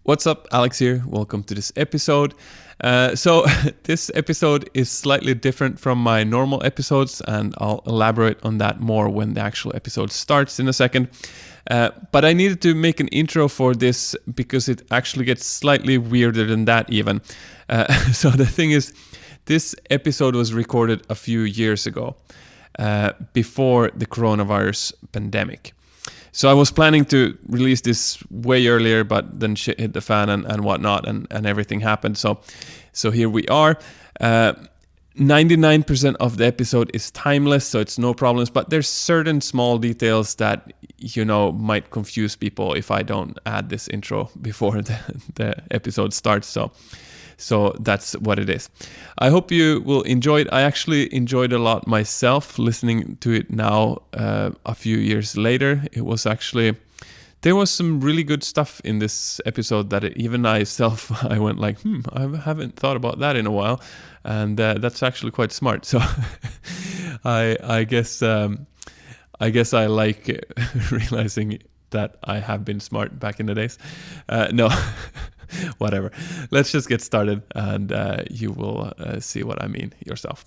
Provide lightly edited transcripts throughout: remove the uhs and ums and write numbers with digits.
What's up, Alex here. Welcome to this episode. So this episode is slightly different from my normal episodes, and I'll elaborate on that more when the actual episode starts in a second. But I needed to make an intro for this because it actually gets slightly weirder than that even. So the thing is, this episode was recorded a few years ago, before the coronavirus pandemic. So I was planning to release this way earlier, but then shit hit the fan and whatnot, and everything happened. So here we are. 99% of the episode is timeless, so it's no problems. But there's certain small details that, might confuse people if I don't add this intro before the episode starts. So that's what it is. I hope you will enjoy it. I actually enjoyed a lot myself listening to it now a few years later. There was some really good stuff in this episode that even myself, I went like, I haven't thought about that in a while. And that's actually quite smart. So I guess I like realizing that I have been smart back in the days. No. Whatever. Let's just get started, and you will see what I mean yourself.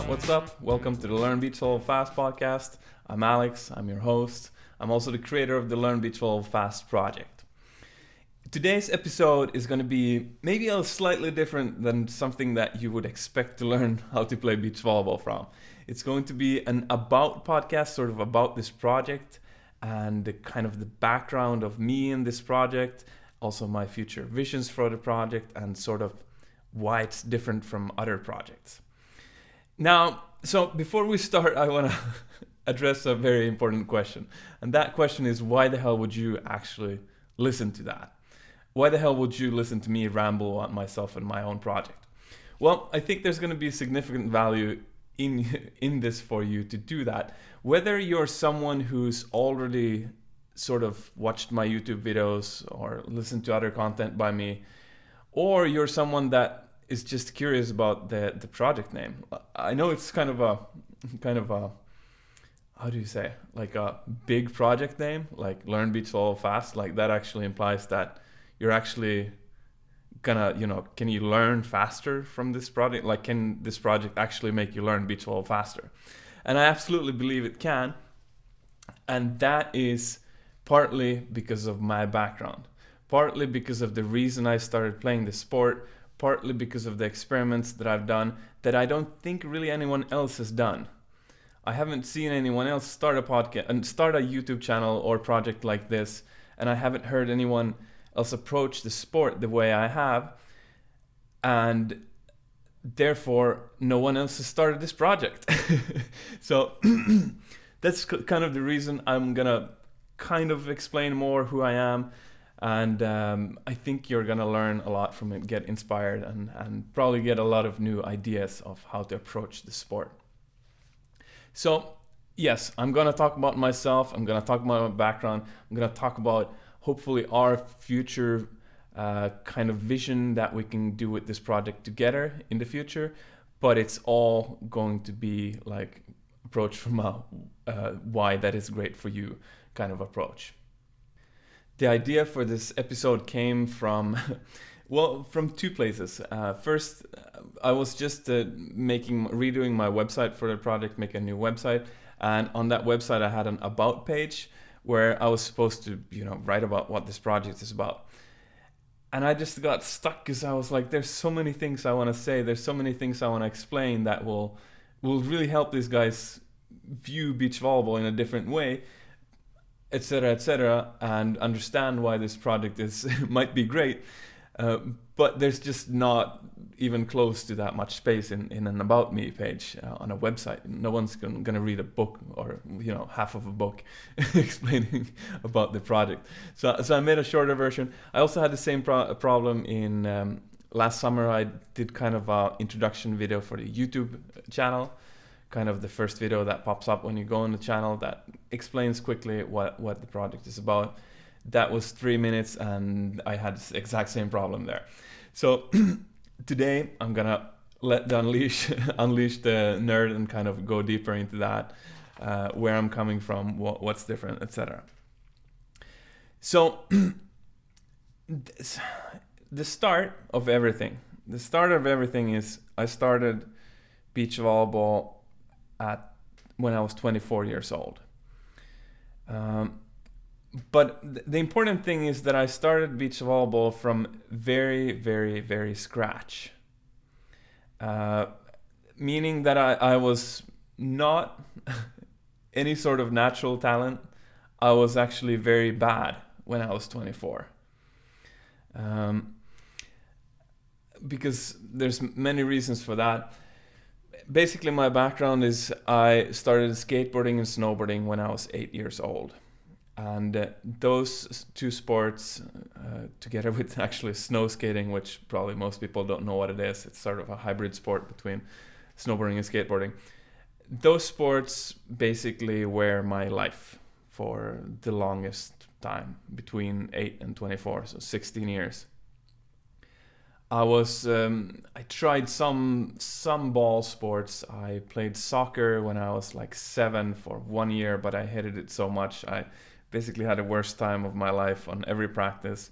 What's up? Welcome to the Learn Beach Volleyball Fast podcast. I'm Alex. I'm your host. I'm also the creator of the Learn Beach Volleyball Fast project. Today's episode is going to be maybe a slightly different than something that you would expect to learn how to play beach volleyball from. It's going to be an about podcast, sort of about this project and the kind of the background of me in this project, also my future visions for the project, and sort of why it's different from other projects. Now, so before we start, I want to address a very important question. And that question is, why the hell would you actually listen to that? Why the hell would you listen to me ramble on myself and my own project? Well, I think there's going to be significant value in this for you to do that. Whether you're someone who's already sort of watched my YouTube videos or listened to other content by me, or you're someone that is just curious about the project name. I know it's kind of a how do you say, like a big project name, like Learn Beach Volleyball Fast. Like that actually implies that you're actually gonna, can you learn faster from this project? Like, can this project actually make you learn beach volleyball faster? And I absolutely believe it can. And that is partly because of my background, partly because of the reason I started playing the sport, partly because of the experiments that I've done that I don't think really anyone else has done. I haven't seen anyone else start a podcast and start a YouTube channel or project like this, and I haven't heard anyone else approach the sport the way I have, and therefore no one else has started this project. So that's kind of the reason I'm gonna kind of explain more who I am, and I think you're gonna learn a lot from it, get inspired, and probably get a lot of new ideas of how to approach the sport. So yes, I'm gonna talk about myself, I'm gonna talk about my background, I'm gonna talk about hopefully our future kind of vision that we can do with this project together in the future, but it's all going to be like approach from a why that is great for you kind of approach. The idea for this episode came from from two places. First, I was just redoing my website for the project, make a new website, and on that website I had an about page where I was supposed to, write about what this project is about. And I just got stuck because I was like, there's so many things I want to say, there's so many things I want to explain that will really help these guys view beach volleyball in a different way, etc., and understand why this project might be great. But there's just not even close to that much space in an About Me page on a website. No one's going to read a book or half of a book explaining about the project. So I made a shorter version. I also had the same problem in last summer. I did kind of an introduction video for the YouTube channel, kind of the first video that pops up when you go on the channel that explains quickly what the project is about. that was 3 minutes, and I had the exact same problem there. So today I'm gonna let the unleash the nerd and kind of go deeper into that, where I'm coming from, what's different, etc. So the start of everything is I started beach volleyball when I was 24 years old. But the important thing is that I started beach volleyball from very, very, very scratch. Meaning that I was not any sort of natural talent. I was actually very bad when I was 24. Because there's many reasons for that. Basically, my background is I started skateboarding and snowboarding when I was 8 years old. And those two sports, together with actually snow skating, which probably most people don't know what it is, it's sort of a hybrid sport between snowboarding and skateboarding. Those sports basically were my life for the longest time, between 8 and 24, so 16 years. I tried some ball sports. I played soccer when I was like 7 for 1 year, but I hated it so much. I basically had the worst time of my life on every practice.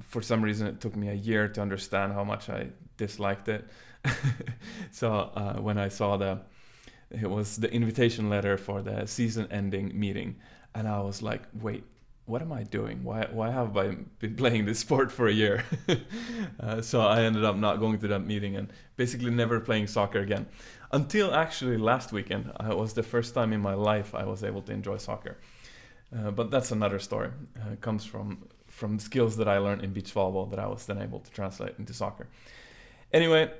For some reason, it took me a year to understand how much I disliked it. So when I saw it was the invitation letter for the season-ending meeting, and I was like, wait, what am I doing? Why have I been playing this sport for a year? So I ended up not going to that meeting and basically never playing soccer again. Until actually last weekend, it was the first time in my life I was able to enjoy soccer. But that's another story. It comes from skills that I learned in beach volleyball that I was then able to translate into soccer. Anyway,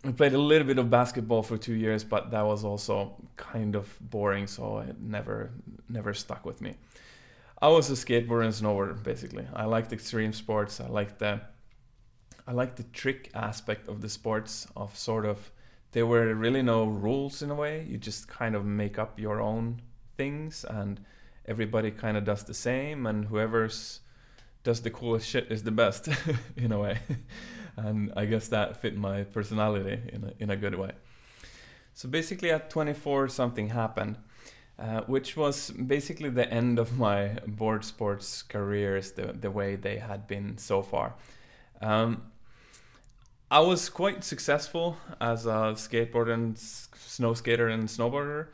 I played a little bit of basketball for 2 years, but that was also kind of boring, so it never stuck with me. I was a skateboarder and snowboarder, basically. I liked extreme sports. I liked the trick aspect of the sports, of sort of, there were really no rules in a way. You just kind of make up your own things, and everybody kind of does the same, and whoever does the coolest shit is the best in a way. And I guess that fit my personality in a good way. So basically at 24 something happened, which was basically the end of my board sports careers, the way they had been so far. I was quite successful as a skateboarder and snow skater and snowboarder.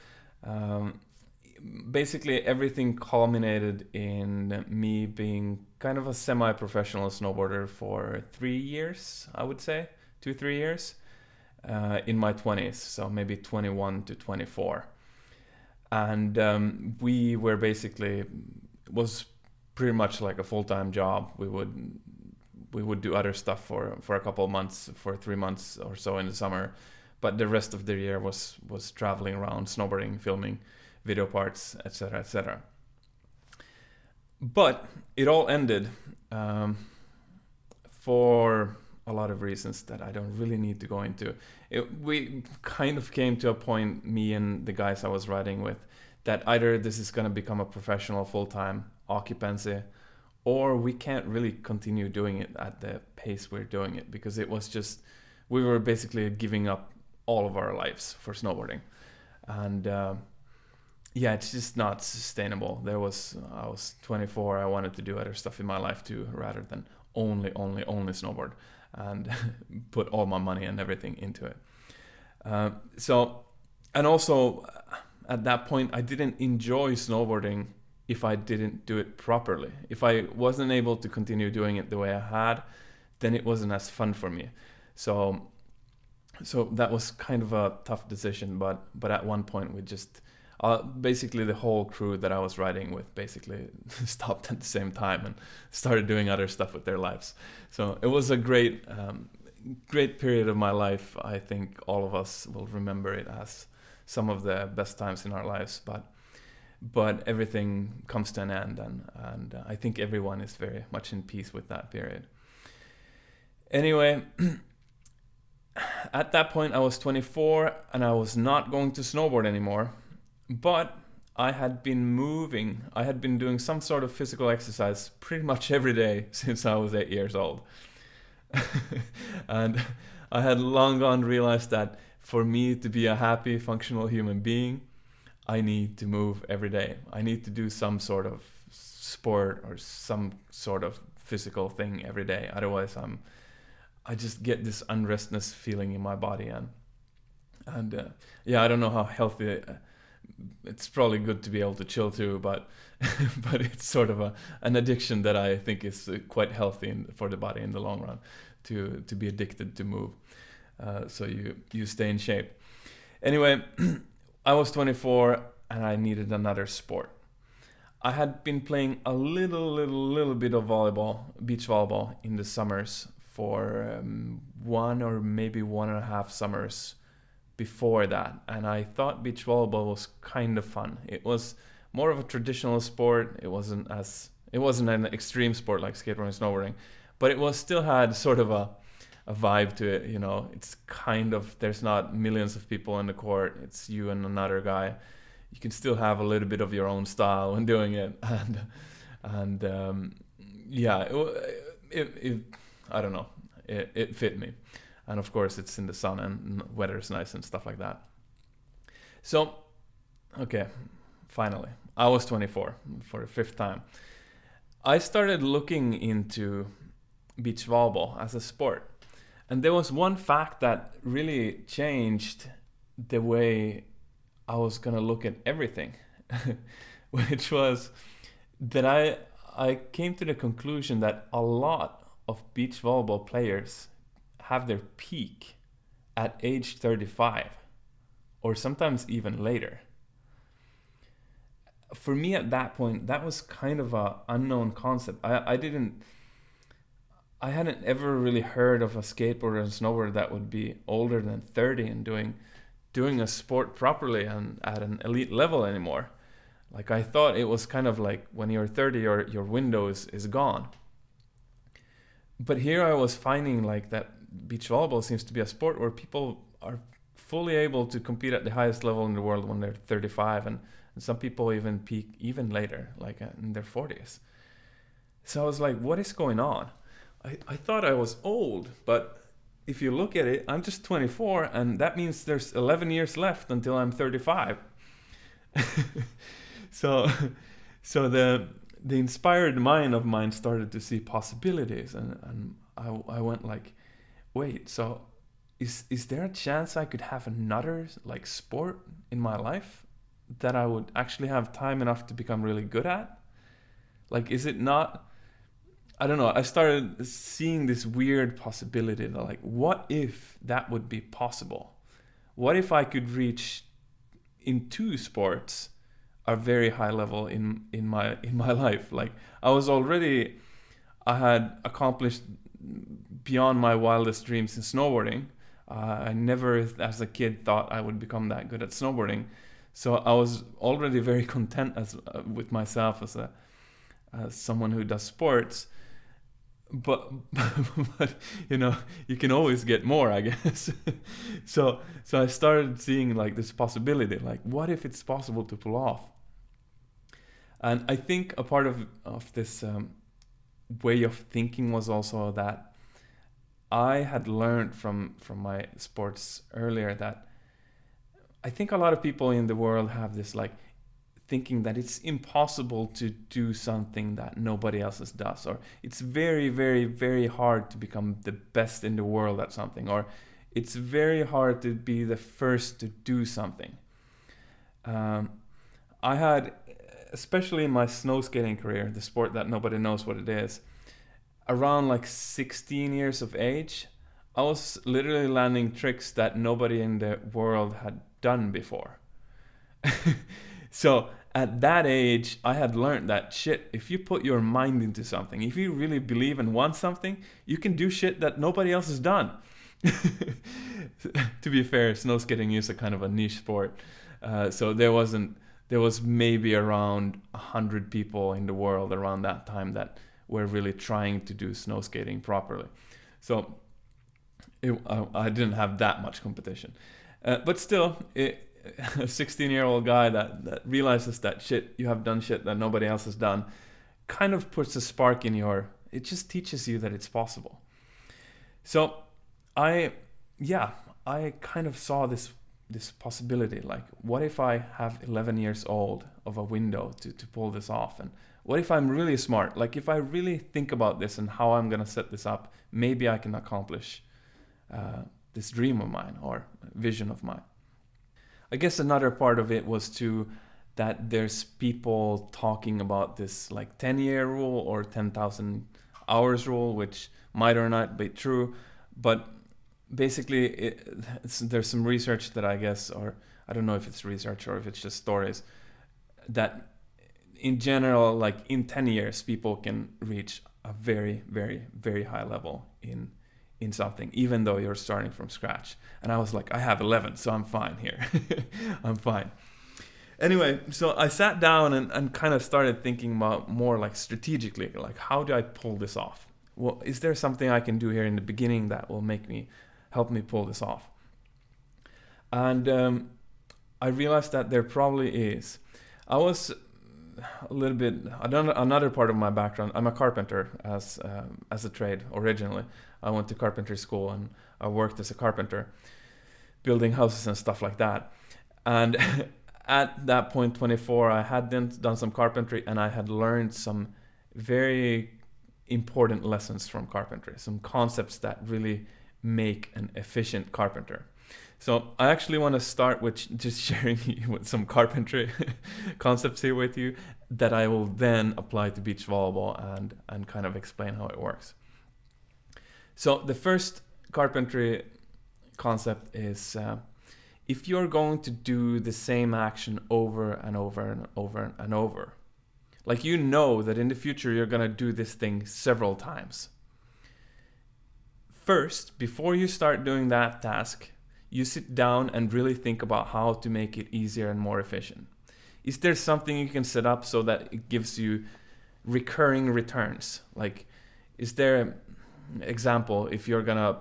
Basically everything culminated in me being kind of a semi-professional snowboarder for 3 years, I would say, 2-3 years, in my 20s, so maybe 21 to 24. And we were basically, was pretty much like a full-time job. We would do other stuff for a couple of months, for 3 months or so in the summer, but the rest of the year was traveling around, snowboarding, filming video parts, etc., etc. But it all ended for a lot of reasons that I don't really need to go into. We kind of came to a point, me and the guys I was riding with, that either this is going to become a professional full-time occupancy, or we can't really continue doing it at the pace we're doing it, because it was just, we were basically giving up all of our lives for snowboarding. And yeah, it's just not sustainable. I was 24. I wanted to do other stuff in my life too, rather than only snowboard and put all my money and everything into it. So, and also at that point, I didn't enjoy snowboarding if I didn't do it properly. If I wasn't able to continue doing it the way I had, then it wasn't as fun for me. So that was kind of a tough decision, but at one point we just, basically the whole crew that I was riding with basically stopped at the same time and started doing other stuff with their lives. So it was a great period of my life. I think all of us will remember it as some of the best times in our lives, but everything comes to an end, and I think everyone is very much in peace with that period. Anyway, at that point I was 24 and I was not going to snowboard anymore. But I had been moving. I had been doing some sort of physical exercise pretty much every day since I was 8 years old. And I had long gone realized that for me to be a happy, functional human being, I need to move every day. I need to do some sort of sport or some sort of physical thing every day. Otherwise, I just get this unrestness feeling in my body, and yeah, I don't know how healthy. It's probably good to be able to chill too, but but it's sort of an addiction that I think is quite healthy for the body in the long run, to be addicted to move, so you stay in shape. Anyway, I was 24 and I needed another sport. I had been playing a little bit of volleyball, beach volleyball, in the summers for one or maybe 1.5 summers before that, and I thought beach volleyball was kind of fun. It was more of a traditional sport. It wasn't an extreme sport like skateboarding and snowboarding, but still had sort of a vibe to it. It's kind of, there's not millions of people in the court. It's you and another guy. You can still have a little bit of your own style when doing it, and yeah, it I don't know, it fit me. And of course, it's in the sun and weather is nice and stuff like that. So, okay, finally, I was 24 for the 5th time. I started looking into beach volleyball as a sport. And there was one fact that really changed the way I was going to look at everything, which was that I came to the conclusion that a lot of beach volleyball players have their peak at age 35 or sometimes even later. For me at that point, that was kind of an unknown concept. I hadn't ever really heard of a skateboarder and snowboarder that would be older than 30 and doing a sport properly and at an elite level anymore. Like, I thought it was kind of like when you're 30, your window is gone. But here I was finding like that beach volleyball seems to be a sport where people are fully able to compete at the highest level in the world when they're 35, and some people even peak even later, like in their 40s. So I was like, what is going on? I thought I was old, but if you look at it, I'm just 24, and that means there's 11 years left until I'm 35. So the inspired mind of mine started to see possibilities, and I went like, wait, so is there a chance I could have another like sport in my life that I would actually have time enough to become really good at? Like, is it not, I don't know, I started seeing this weird possibility that, like, what if that would be possible? What if I could reach in 2 sports a very high level in my life? Like, I had accomplished beyond my wildest dreams in snowboarding. I never, as a kid, thought I would become that good at snowboarding. So I was already very content with myself as someone who does sports. But you can always get more, I guess. So I started seeing like this possibility, like, what if it's possible to pull off? And I think a part of this way of thinking was also that I had learned from my sports earlier that I think a lot of people in the world have this like thinking that it's impossible to do something that nobody else does, or it's very, very, very hard to become the best in the world at something, or it's very hard to be the first to do something. I had, especially in my snow skating career, the sport that nobody knows what it is, around like 16 years of age, I was literally landing tricks that nobody in the world had done before. So at that age, I had learned that shit, if you put your mind into something, if you really believe and want something, you can do shit that nobody else has done. To be fair, snow skating is a kind of a niche sport. So there was maybe around 100 people in the world around that time that were really trying to do snow skating properly. So I didn't have that much competition. But still, a 16-year-old guy that realizes that shit, you have done shit that nobody else has done, kind of puts a spark in it just teaches you that it's possible. So I kind of saw this possibility, like, what if I have 11 years old of a window to pull this off? And what if I'm really smart? Like, if I really think about this and how I'm going to set this up, maybe I can accomplish this dream of mine or vision of mine. I guess another part of it was that there's people talking about this like 10-year rule or 10,000 hours rule, which might or not be true, but basically there's some research that I guess, or I don't know if it's research or if it's just stories, that in general, like in 10 years, people can reach a very, very, very high level in something, even though you're starting from scratch. And I was like, I have 11, so I'm fine here. I'm fine. Anyway, so I sat down and kind of started thinking about more like strategically, like, how do I pull this off? Well, is there something I can do here in the beginning that will help me pull this off? And I realized that there probably is. I was a little bit, another part of my background, I'm a carpenter as a trade originally. I went to carpentry school and I worked as a carpenter, building houses and stuff like that. And at that point, 24, I had done some carpentry and I had learned some very important lessons from carpentry, some concepts that really make an efficient carpenter. So I actually want to start with just sharing with some carpentry concepts here with you that I will then apply to beach volleyball and kind of explain how it works. So the first carpentry concept is if you're going to do the same action over and over and over and over, like, you know that in the future you're going to do this thing several times. First, before you start doing that task, you sit down and really think about how to make it easier and more efficient. Is there something you can set up so that it gives you recurring returns? Like, is there an example, if you're gonna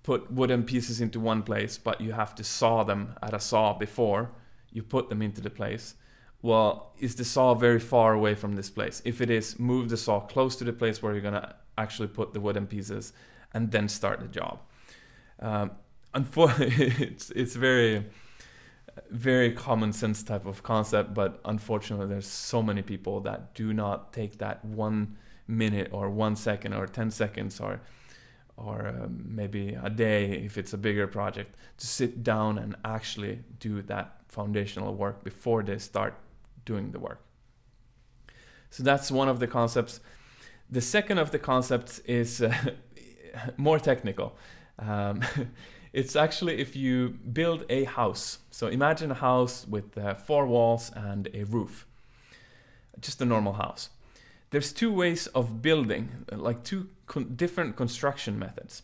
put wooden pieces into one place, but you have to saw them at a saw before you put them into the place? Well, is the saw very far away from this place? If it is, move the saw close to the place where you're gonna actually put the wooden pieces and then start the job. Unfortunately, it's very, very common sense type of concept, but unfortunately there's so many people that do not take that 1 minute or 1 second or 10 seconds or maybe a day if it's a bigger project to sit down and actually do that foundational work before they start doing the work. So that's one of the concepts. The second of the concepts is more technical. It's actually if you build a house. So imagine a house with 4 walls and a roof. Just a normal house. There's 2 ways of building, like 2 different construction methods.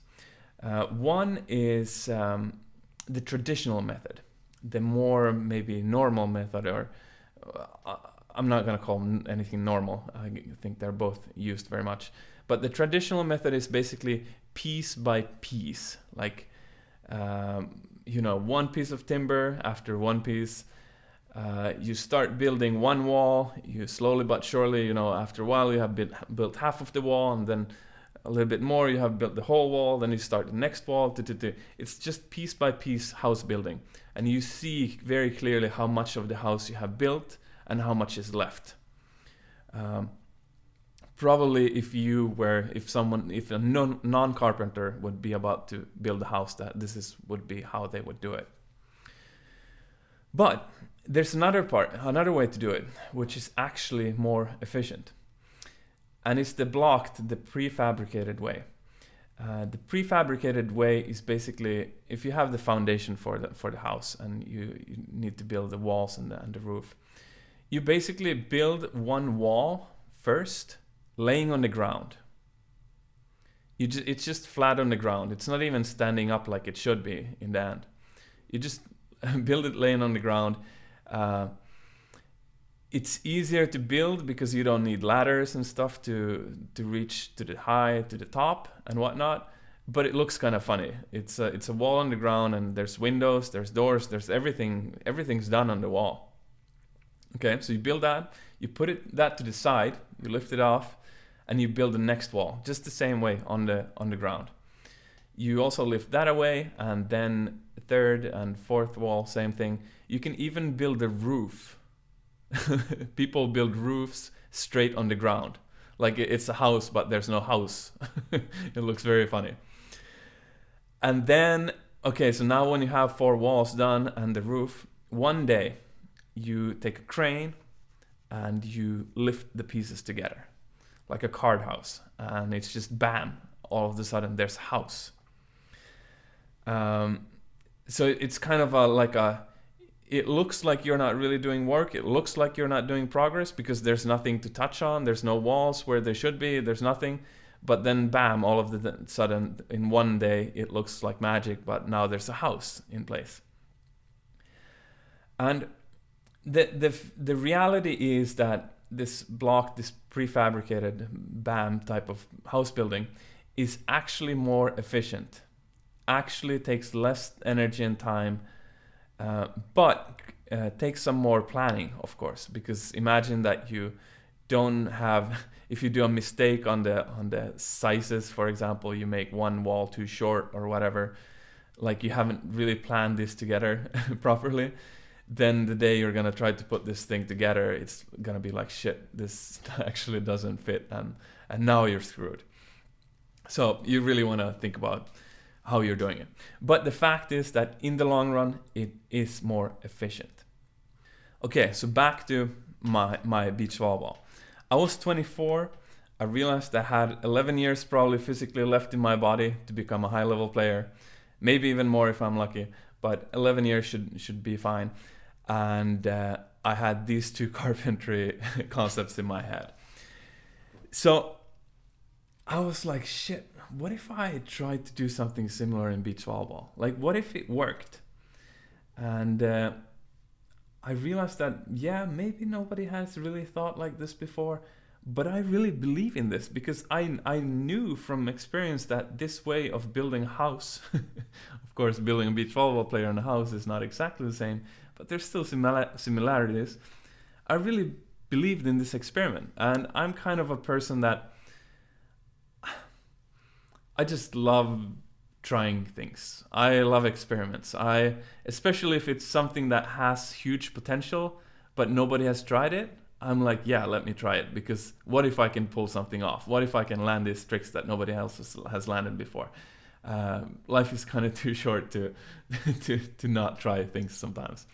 One is the traditional method, the more maybe normal method, or I'm not going to call them anything normal. I think they're both used very much. But the traditional method is basically piece by piece, like one piece of timber after one piece. You start building one wall, you slowly but surely, after a while you have built half of the wall, and then a little bit more, you have built the whole wall, then you start the next wall. It's just piece by piece house building. And you see very clearly how much of the house you have built and how much is left. Probably if a non-carpenter would be about to build a house, would be how they would do it. But there's another way to do it, which is actually more efficient. And it's the prefabricated way. The prefabricated way is basically, if you have the foundation for the house and you need to build the walls and the roof, you basically build one wall first, laying on the ground. It's just flat on the ground. It's not even standing up like it should be in the end. You just build it laying on the ground. It's easier to build because you don't need ladders and stuff to reach to the top and whatnot. but it looks kind of funny. It's a wall on the ground, and there's windows, there's doors, there's everything. Everything's done on the wall. Okay, so you build that, you put that to the side, you lift it off, and you build the next wall just the same way on the ground. You also lift that away, and then third and fourth wall, same thing. You can even build a roof. People build roofs straight on the ground, like it's a house, but there's no house. It looks very funny. And then, okay, so now when you have 4 walls done and the roof, one day you take a crane and you lift the pieces together like a card house, and it's just bam, all of a sudden there's a house. So it's kind of it looks like you're not really doing work. It looks like you're not doing progress because there's nothing to touch on. There's no walls where there should be. There's nothing. But then bam, all of a sudden in one day it looks like magic, but now there's a house in place. And the reality is that this block, this prefabricated BAM type of house building, is actually more efficient. Actually takes less energy and time, but takes some more planning, of course, because imagine that you don't have, if you do a mistake on the sizes, for example, you make one wall too short or whatever, like you haven't really planned this together properly, then the day you're gonna try to put this thing together, it's gonna be like, shit, this actually doesn't fit, and now you're screwed. So you really want to think about how you're doing it. But the fact is that in the long run, it is more efficient. Okay, so back to my beach volleyball. I was 24. I realized I had 11 years probably physically left in my body to become a high-level player. Maybe even more if I'm lucky, but 11 years should be fine. And I had these 2 carpentry concepts in my head. So I was like, shit, what if I tried to do something similar in beach volleyball? Like, what if it worked? And I realized that, yeah, maybe nobody has really thought like this before, but I really believe in this because I knew from experience that this way of building a house, of course, building a beach volleyball player in a house is not exactly the same, but there's still similarities. I really believed in this experiment, and I'm kind of a person that I just love trying things. I love experiments. Especially if it's something that has huge potential, but nobody has tried it. I'm like, yeah, let me try it, because what if I can pull something off? What if I can land these tricks that nobody else has landed before? Life is kind of too short to not try things sometimes.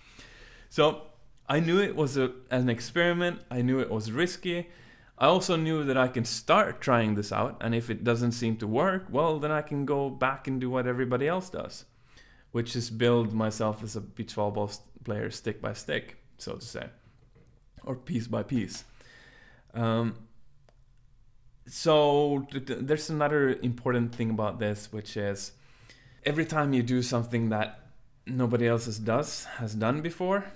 So I knew it was an experiment. I knew it was risky. I also knew that I can start trying this out, and if it doesn't seem to work, well, then I can go back and do what everybody else does, which is build myself as a beach volleyball player stick by stick, so to say, or piece by piece. So there's another important thing about this, which is every time you do something that nobody else has done before,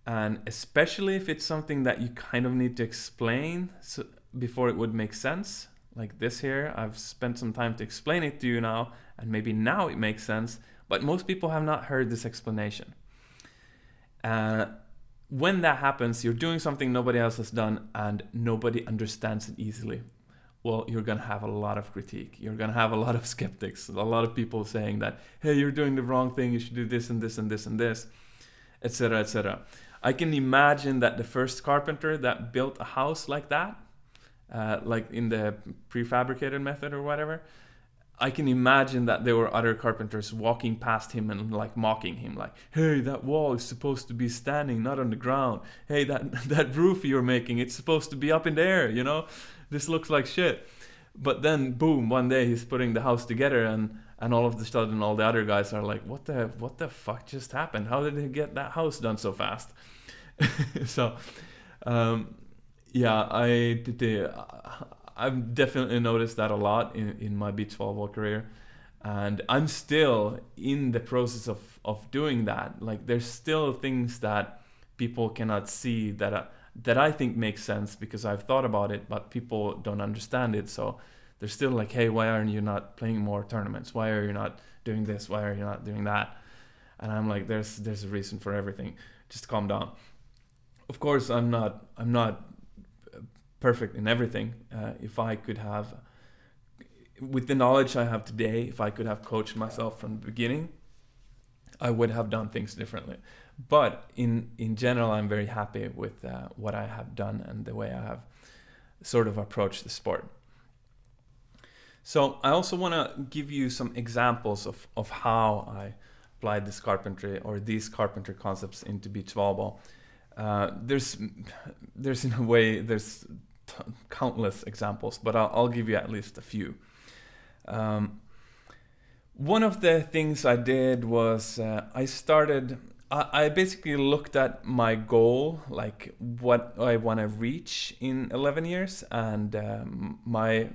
and especially if it's something that you kind of need to explain before it would make sense, like this here, I've spent some time to explain it to you now, and maybe now it makes sense, but most people have not heard this explanation. When that happens, you're doing something nobody else has done and nobody understands it easily. Well, you're going to have a lot of critique. You're going to have a lot of skeptics, a lot of people saying that, hey, you're doing the wrong thing, you should do this and this and this and this, etc., etc. I can imagine that the first carpenter that built a house like that, like in the prefabricated method or whatever, I can imagine that there were other carpenters walking past him and like mocking him, like, hey, that wall is supposed to be standing, not on the ground. Hey, that roof you're making, it's supposed to be up in the air, you know? This looks like shit. But then, boom, one day he's putting the house together, and all of a sudden all the other guys are like, what the fuck just happened? How did he get that house done so fast? So, yeah, I've definitely noticed that a lot in my beach volleyball career, and I'm still in the process of doing that. Like, there's still things that people cannot see that I think makes sense because I've thought about it, but people don't understand it. So they're still like, hey, why aren't you not playing more tournaments? Why are you not doing this? Why are you not doing that? And I'm like, there's a reason for everything. Just calm down. Of course, I'm not perfect in everything. If I could have, with the knowledge I have today, if I could have coached myself from the beginning, I would have done things differently. But in general, I'm very happy with what I have done and the way I have sort of approached the sport. So I also want to give you some examples of how I applied this carpentry or these carpentry concepts into beach volleyball. There's in a way, there's countless examples, but I'll give you at least a few. One of the things I did was I basically looked at my goal, like what I want to reach in 11 years. And my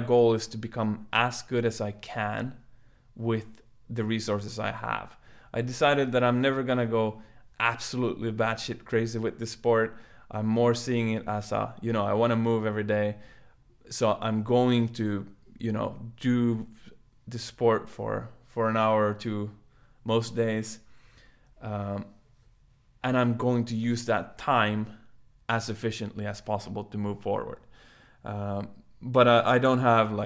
goal is to become as good as I can with the resources I have. I decided that I'm never going to go absolutely batshit crazy with this sport. I'm more seeing it as I want to move every day. So I'm going to, do the sport for an hour or two most days. And I'm going to use that time as efficiently as possible to move forward. But I don't have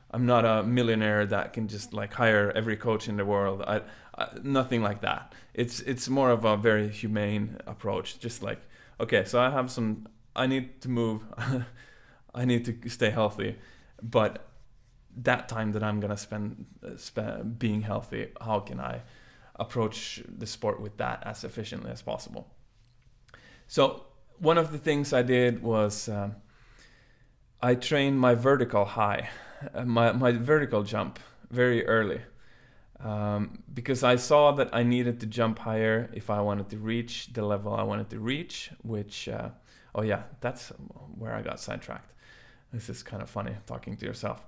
I'm not a millionaire that can just hire every coach in the world. I nothing like that. It's more of a very humane approach. Just okay, so I need to move. I need to stay healthy, but that time that I'm gonna spend being healthy, how can I approach the sport with that as efficiently as possible? So one of the things I did was I trained my vertical high, my vertical jump very early, because I saw that I needed to jump higher if I wanted to reach the level I wanted to reach, which, that's where I got sidetracked. This is kind of funny, talking to yourself.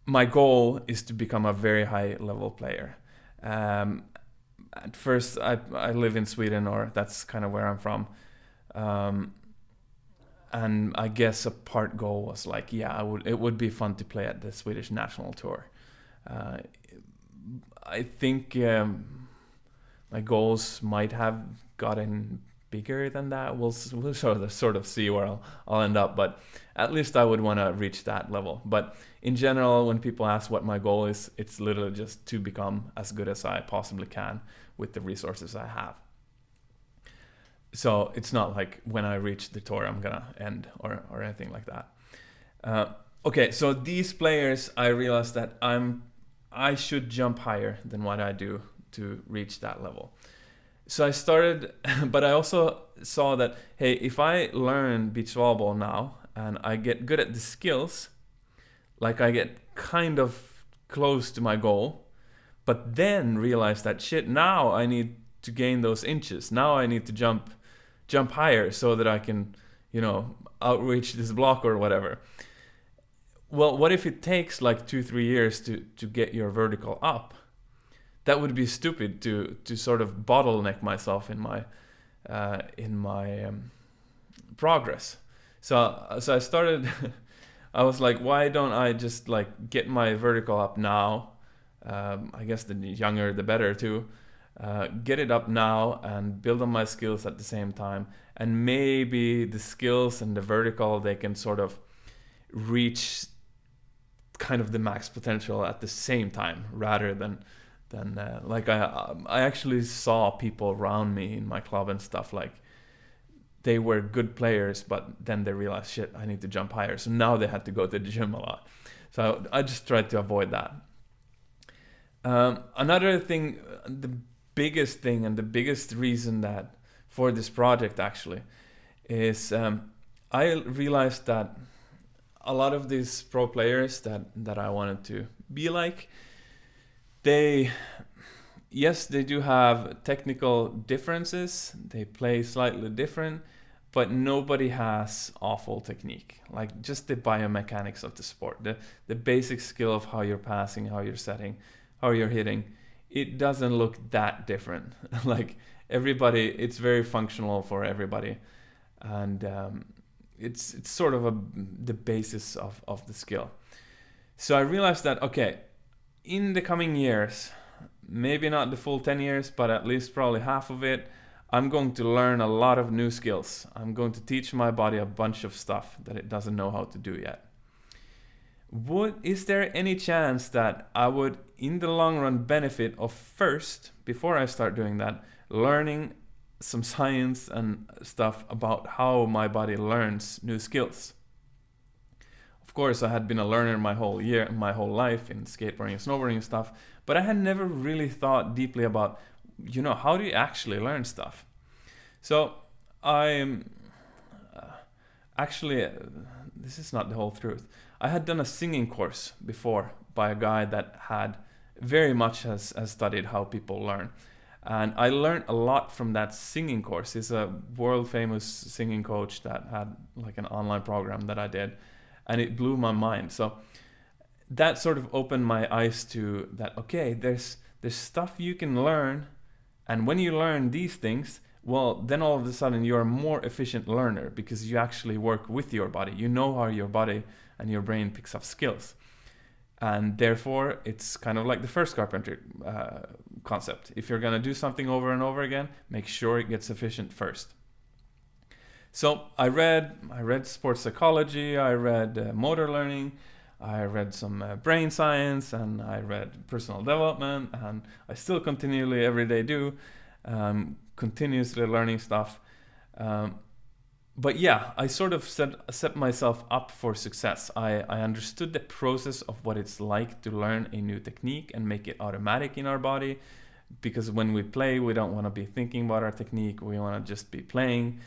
My goal is to become a very high level player. At first, I live in Sweden, or that's kind of where I'm from. And I guess a part goal was it would be fun to play at the Swedish national tour. I think my goals might have gotten bigger than that. We'll sort of see where I'll end up, but at least I would want to reach that level. But in general, when people ask what my goal is, it's literally just to become as good as I possibly can with the resources I have. So it's not like when I reach the tour I'm gonna end or anything like that. Okay, so these players, I realized that I should jump higher than what I do to reach that level. So I started, but I also saw that, hey, if I learn beach volleyball now and I get good at the skills, I get kind of close to my goal, but then realize that now I need to gain those inches. Now I need to jump higher so that I can, outreach this block or whatever. Well, what if it takes 2-3 years to get your vertical up? That would be stupid to sort of bottleneck myself in my progress. So I started. I was like, why don't I just get my vertical up now? I guess the younger the better too. Get it up now and build on my skills at the same time. And maybe the skills and the vertical, they can sort of reach kind of the max potential at the same time, rather than I actually saw people around me in my club and stuff, they were good players, but then they realized, shit, I need to jump higher. So now they had to go to the gym a lot. So I just tried to avoid that. Another thing, the biggest thing and the biggest reason that for this project actually is I realized that a lot of these pro players that I wanted to be like, they do have technical differences. They play slightly different, but nobody has awful technique. Just the biomechanics of the sport, the basic skill of how you're passing, how you're setting, how you're hitting. It doesn't look that different. Everybody, it's very functional for everybody. And it's sort of the basis of the skill. So I realized that, okay, in the coming years, maybe not the full 10 years, but at least probably half of it, I'm going to learn a lot of new skills. I'm going to teach my body a bunch of stuff that it doesn't know how to do yet. Is there any chance that I would, in the long run, benefit of first, before I start doing that, learning some science and stuff about how my body learns new skills? Of course, I had been a learner my whole life in skateboarding and snowboarding and stuff, but I had never really thought deeply about, how do you actually learn stuff? So I'm actually, this is not the whole truth. I had done a singing course before by a guy that had very much has studied how people learn. And I learned a lot from that singing course. He's a world famous singing coach that had like an online program that I did, and it blew my mind. So that sort of opened my eyes to that, okay, there's stuff you can learn, and when you learn these things, well, then all of a sudden you're a more efficient learner because you actually work with your body. You know how your body and your brain picks up skills. And therefore, it's kind of like the first carpentry concept. If you're going to do something over and over again, make sure it gets efficient first. So I read sports psychology, I read motor learning, I read some brain science, and I read personal development, and I still continually every day do, continuously learning stuff. But yeah, I sort of set myself up for success. I understood the process of what it's like to learn a new technique and make it automatic in our body, because when we play, we don't want to be thinking about our technique. We want to just be playing,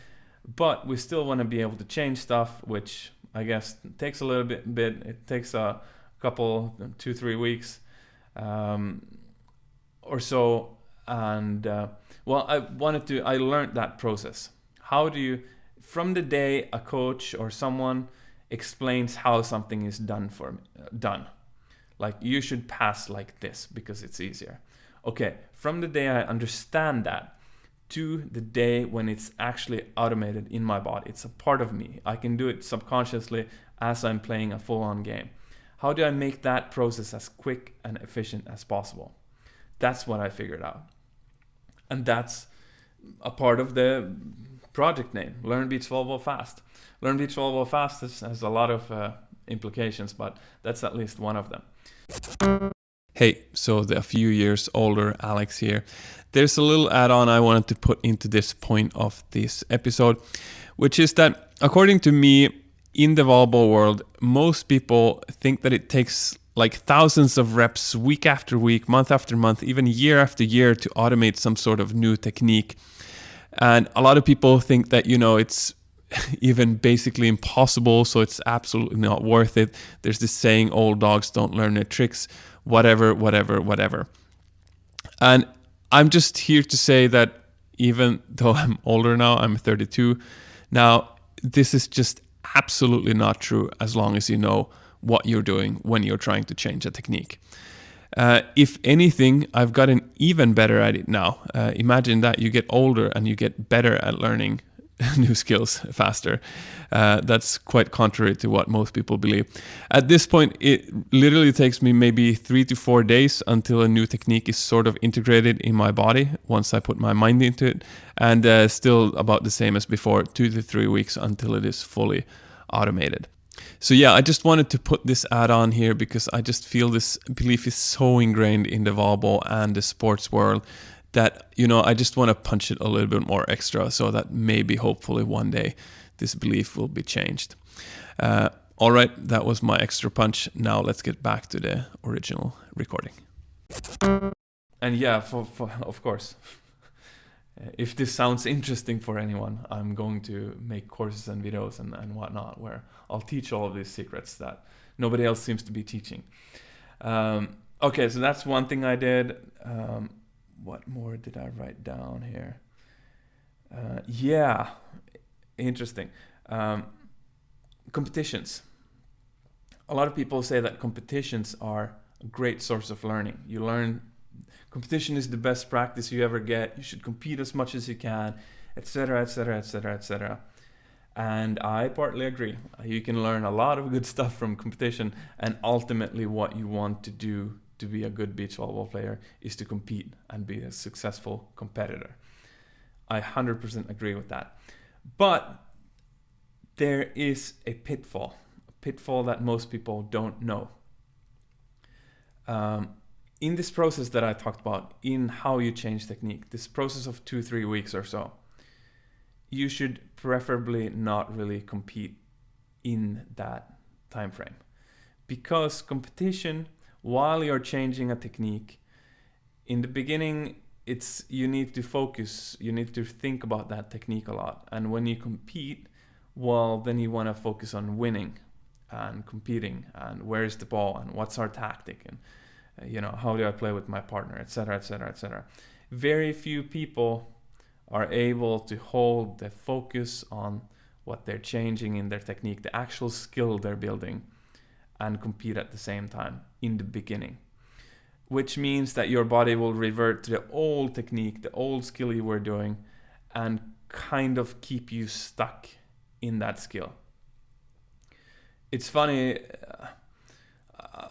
but we still want to be able to change stuff, which I guess takes a little bit. It takes a couple, 2-3 weeks or so. And I learned that process. How do you, from the day a coach or someone explains how something is done, like you should pass like this because it's easier. Okay, from the day I understand that to the day when it's actually automated in my body, it's a part of me. I can do it subconsciously as I'm playing a full-on game. How do I make that process as quick and efficient as possible? That's what I figured out. And that's a part of the project name, Learn Beach Volleyball Fast. Learn Beach Volleyball Fast has a lot of implications, but that's at least one of them. Hey, so a few years older Alex here. There's a little add-on I wanted to put into this point of this episode, which is that according to me, in the volleyball world, most people think that it takes like thousands of reps week after week, month after month, even year after year to automate some sort of new technique. And a lot of people think that, it's even basically impossible, so it's absolutely not worth it. There's this saying, old dogs don't learn their tricks, whatever. And I'm just here to say that even though I'm older now, I'm 32 now, this is just absolutely not true as long as you know what you're doing when you're trying to change a technique. If anything, I've gotten even better at it now. Imagine that you get older and you get better at learning new skills faster. That's quite contrary to what most people believe. At this point, it literally takes me maybe 3 to 4 days until a new technique is sort of integrated in my body once I put my mind into it. And still about the same as before, 2 to 3 weeks until it is fully automated. So yeah, I just wanted to put this add-on here because I just feel this belief is so ingrained in the volleyball and the sports world that, I just want to punch it a little bit more extra so that maybe, hopefully one day, this belief will be changed. All right, that was my extra punch. Now let's get back to the original recording. And yeah, for of course, if this sounds interesting for anyone, I'm going to make courses and videos and whatnot where I'll teach all of these secrets that nobody else seems to be teaching. Okay, so that's one thing I did. What more did I write down here? Yeah, interesting. Competitions. A lot of people say that competitions are a great source of learning. You learn. Competition is the best practice you ever get. You should compete as much as you can, etc., etc., etc., etc. And I partly agree. You can learn a lot of good stuff from competition, and ultimately what you want to do to be a good beach volleyball player is to compete and be a successful competitor. I 100% agree with that. But there is a pitfall that most people don't know. In this process that I talked about, in how you change technique, this process of 2-3 weeks or so, you should preferably not really compete in that time frame. Because competition, while you're changing a technique, in the beginning, you need to focus, you need to think about that technique a lot. And when you compete, well, then you want to focus on winning and competing, and where's the ball, and what's our tactic, and how do I play with my partner, etc., etc., etc. Very few people are able to hold the focus on what they're changing in their technique, the actual skill they're building, and compete at the same time in the beginning. Which means that your body will revert to the old technique, the old skill you were doing, and kind of keep you stuck in that skill. It's funny,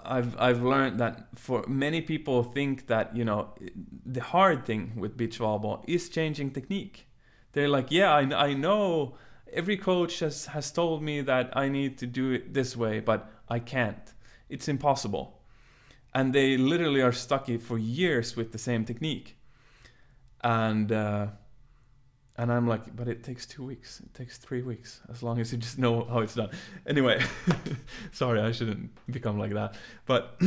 I've learned that for many people think that, the hard thing with beach volleyball is changing technique. They're like, yeah, I know every coach has told me that I need to do it this way, but I can't. It's impossible. And they literally are stuck for years with the same technique. And I'm like, but it takes 2 weeks. It takes 3 weeks, as long as you just know how it's done. Anyway, sorry, I shouldn't become like that. But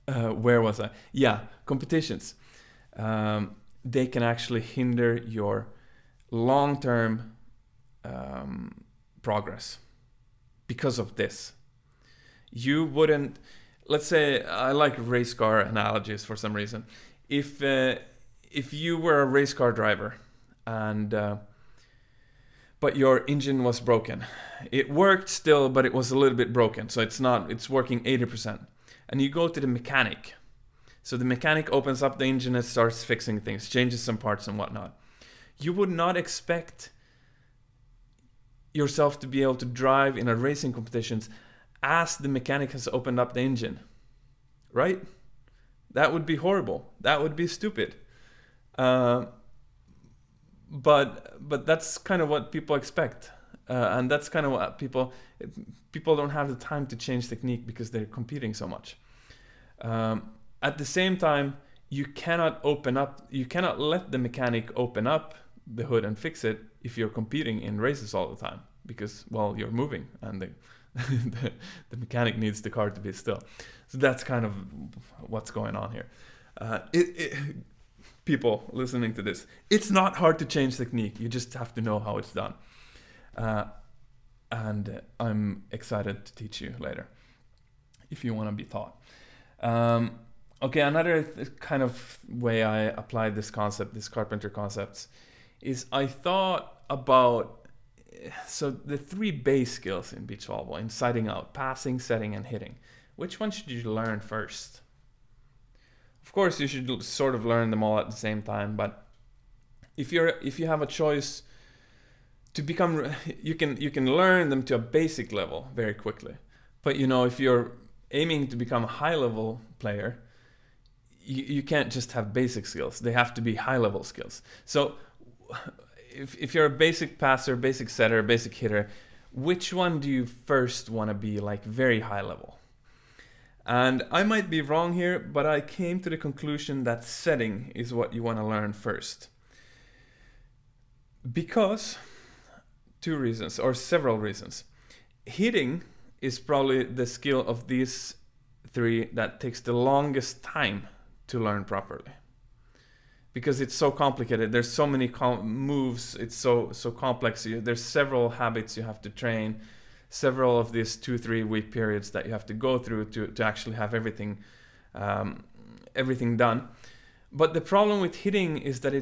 where was I? Yeah, competitions. They can actually hinder your long-term progress because of this. You wouldn't... Let's say, I like race car analogies for some reason. If you were a race car driver, but your engine was broken, it worked still, but it was a little bit broken, so it's working 80%. And you go to the mechanic. So the mechanic opens up the engine and starts fixing things, changes some parts and whatnot. You would not expect yourself to be able to drive in a racing competitions as the mechanic has opened up the engine, right? That would be horrible. That would be stupid. But that's kind of what people expect, and that's kind of what people don't have the time to change technique because they're competing so much. At the same time, you cannot let the mechanic open up the hood and fix it if you're competing in races all the time, because, well, you're moving and the mechanic needs the car to be still. So that's kind of what's going on here. People listening to this, it's not hard to change technique. You just have to know how it's done. And I'm excited to teach you later if you want to be taught. Okay, another kind of way I applied this concept, this carpenter concepts, is I thought about the 3 base skills in beach volleyball, in siding out, passing, setting, and hitting. Which one should you learn first? Of course, you should sort of learn them all at the same time, but if you have a choice to become, you can learn them to a basic level very quickly. But if you're aiming to become a high-level player, you can't just have basic skills. They have to be high-level skills. So if you're a basic passer, basic setter, basic hitter, which one do you first want to be like very high level? And I might be wrong here, but I came to the conclusion that setting is what you want to learn first. Because 2 reasons, or several reasons. Hitting is probably the skill of these 3 that takes the longest time to learn properly. Because it's so complicated, there's so many moves, it's so complex. There's several habits you have to train, several of these 2-3 week periods that you have to go through to actually have everything done. But the problem with hitting is that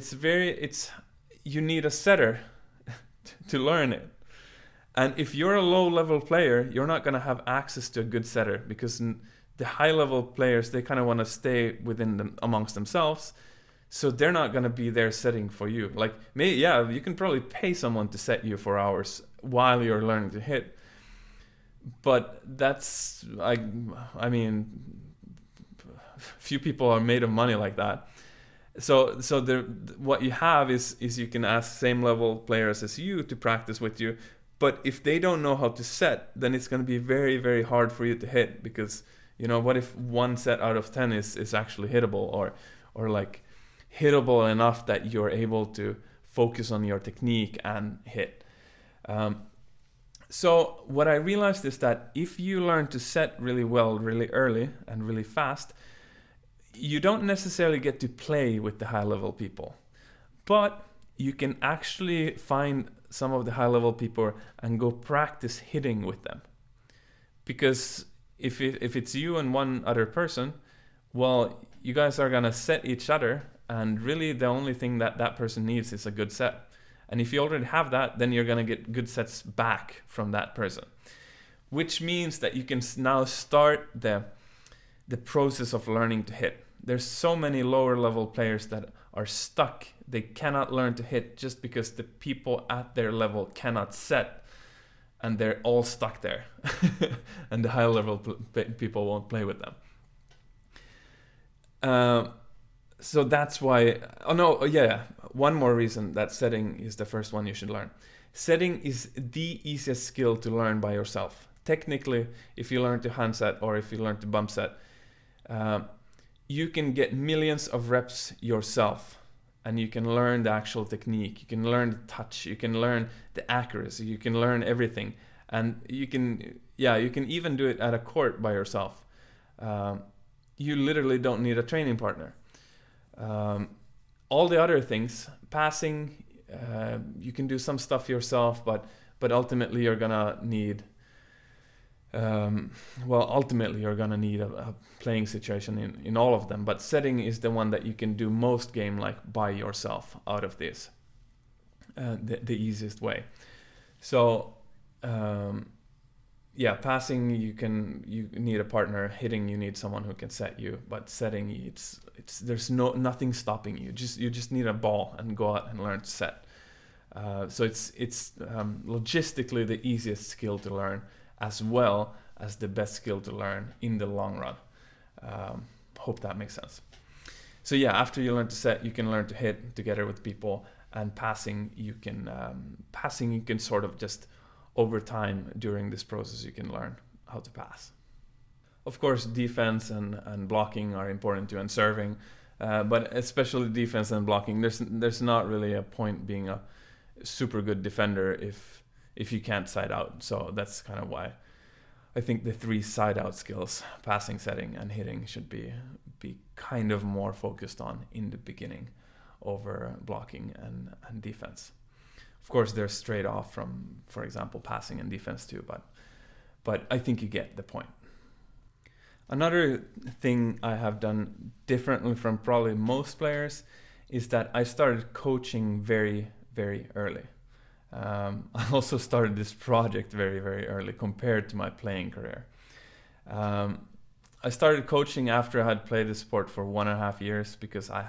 you need a setter to learn it. And if you're a low level player, you're not going to have access to a good setter, because the high level players, they kind of want to stay amongst themselves. So they're not going to be there setting for you. Like, you can probably pay someone to set you for hours while you're learning to hit. But that's, I mean, few people are made of money like that. So what you have is you can ask same level players as you to practice with you. But if they don't know how to set, then it's going to be very, very hard for you to hit, because, what if 1 set out of 10 is actually hittable, or like hittable enough that you're able to focus on your technique and hit. So what I realized is that if you learn to set really well, really early and really fast, you don't necessarily get to play with the high level people, but you can actually find some of the high level people and go practice hitting with them. Because if it's you and one other person, well, you guys are gonna set each other, and really the only thing that person needs is a good set. And if you already have that, then you're gonna get good sets back from that person, which means that you can now start the process of learning to hit. There's so many lower level players that are stuck. They cannot learn to hit just because the people at their level cannot set, and they're all stuck there. And the high level people won't play with them. So that's why, one more reason that setting is the first one you should learn. Setting is the easiest skill to learn by yourself. Technically, if you learn to hand set or if you learn to bump set, you can get millions of reps yourself, and you can learn the actual technique, you can learn the touch, you can learn the accuracy, you can learn everything, and you can even do it at a court by yourself. You literally don't need a training partner. All the other things, passing, you can do some stuff yourself, but ultimately you're gonna need a playing situation in all of them. But setting is the one that you can do most game like by yourself out of this, the easiest way. So passing you need a partner. Hitting, you need someone who can set you. But setting, there's nothing stopping you. You just need a ball and go out and learn to set. So it's logistically the easiest skill to learn, as well as the best skill to learn in the long run. Hope that makes sense. So after you learn to set, you can learn to hit together with people, and passing you can sort of just over time during this process you can learn how to pass. Of course, defense and blocking are important too, and serving, but especially defense and blocking. There's not really a point being a super good defender if you can't side out. So that's kind of why I think the 3 side out skills, passing, setting, and hitting, should be kind of more focused on in the beginning over blocking and defense. Of course, they're straight off from, for example, passing and defense too, but I think you get the point. Another thing I have done differently from probably most players is that I started coaching very, very early. I also started this project very, very early compared to my playing career. I started coaching after I had played the sport for 1.5 years, because I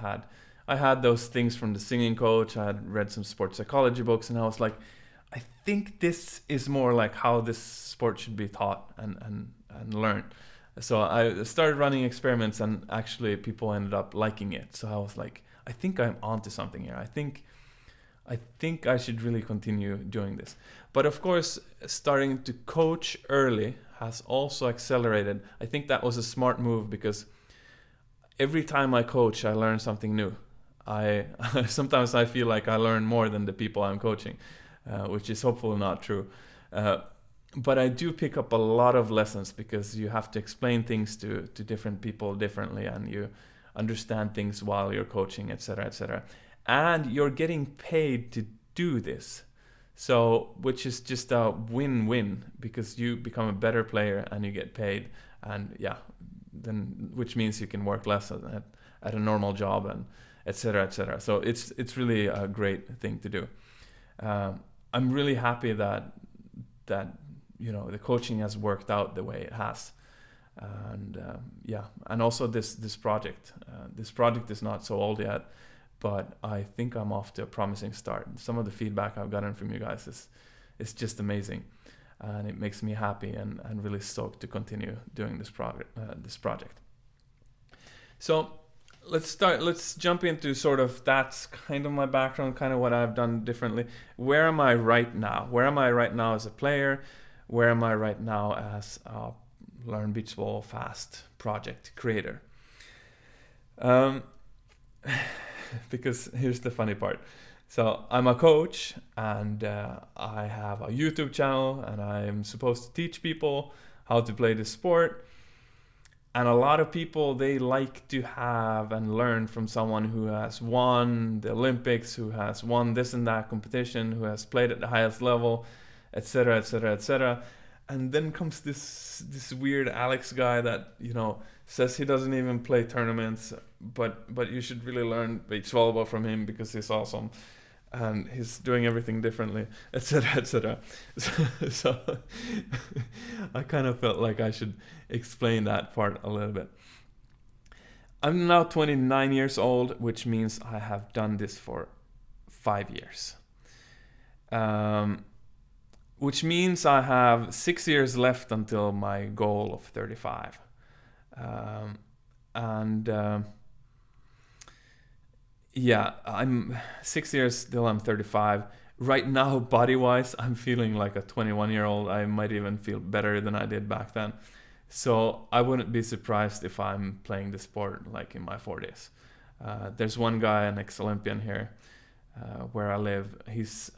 had those things from the singing coach. I had read some sports psychology books, and I was like, I think this is more like how this sport should be taught and learned. So I started running experiments, and actually people ended up liking it. So I was like, I think I'm onto something here. I think I should really continue doing this. But of course, starting to coach early has also accelerated. I think that was a smart move, because every time I coach, I learn something new. Sometimes I feel like I learn more than the people I'm coaching, which is hopefully not true. But I do pick up a lot of lessons, because you have to explain things to different people differently, and you understand things while you're coaching, etc., etc. And you're getting paid to do this. So, which is just a win-win, because you become a better player and you get paid, and then which means you can work less at a normal job, and etc., etc. So it's really a great thing to do. I'm really happy that the coaching has worked out the way it has, and also this project. This project is not so old yet. but I think I'm off to a promising start. Some of the feedback I've gotten from you guys is just amazing, and it makes me happy and really stoked to continue doing this project. So let's jump into sort of, that's kind of my background, kind of what I've done differently. Where am I right now? Where am I right now as a player? Where am I right now as a Learn Beach Volleyball Fast project creator? Because here's the funny part. So I'm a coach, and I have a YouTube channel, and I'm supposed to teach people how to play this sport. And a lot of people, they like to have and learn from someone who has won the Olympics, who has won this and that competition, who has played at the highest level, etc., etc., etc. And then comes this weird Alex guy that, says he doesn't even play tournaments, but you should really learn beach volleyball from him because he's awesome and he's doing everything differently, etc., etc. So I kind of felt like I should explain that part a little bit. I'm now 29 years old, which means I have done this for 5 years. Which means I have 6 years left until my goal of 35. I'm 6 years till I'm 35. Right now, body-wise, I'm feeling like a 21-year-old. I might even feel better than I did back then. So I wouldn't be surprised if I'm playing the sport like in my 40s. There's one guy, an ex-Olympian here, where I live. He's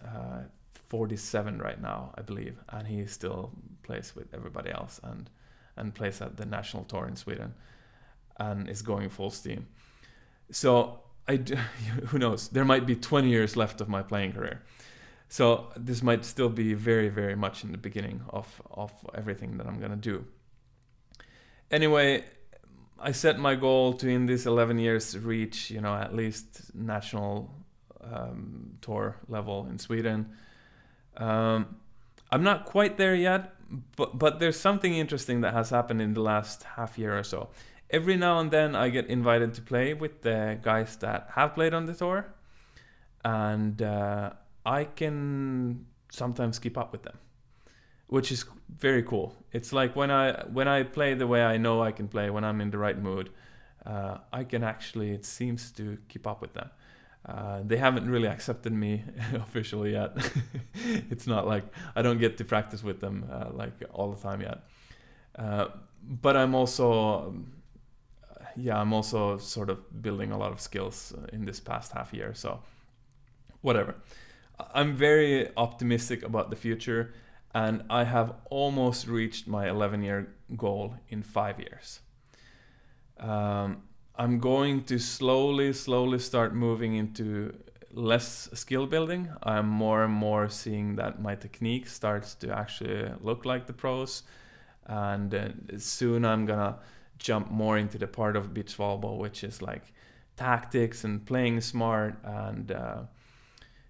47 right now, I believe, and he still plays with everybody else and plays at the national tour in Sweden and is going full steam. So who knows, there might be 20 years left of my playing career. So this might still be very, very much in the beginning of everything that I'm going to do. Anyway, I set my goal to, in these 11 years, reach, at least national tour level in Sweden. I'm not quite there yet, but there's something interesting that has happened in the last half year or so. Every now and then I get invited to play with the guys that have played on the tour, and I can sometimes keep up with them, which is very cool. It's like when I play the way I know I can play, when I'm in the right mood, I can actually, it seems to keep up with them. They haven't really accepted me officially yet. It's not like I don't get to practice with them like all the time yet. But I'm also sort of building a lot of skills in this past half year. So whatever. I'm very optimistic about the future, and I have almost reached my 11-year goal in 5 years. I'm going to slowly start moving into less skill building. I'm more and more seeing that my technique starts to actually look like the pros, and soon I'm gonna jump more into the part of beach volleyball which is like tactics and playing smart, and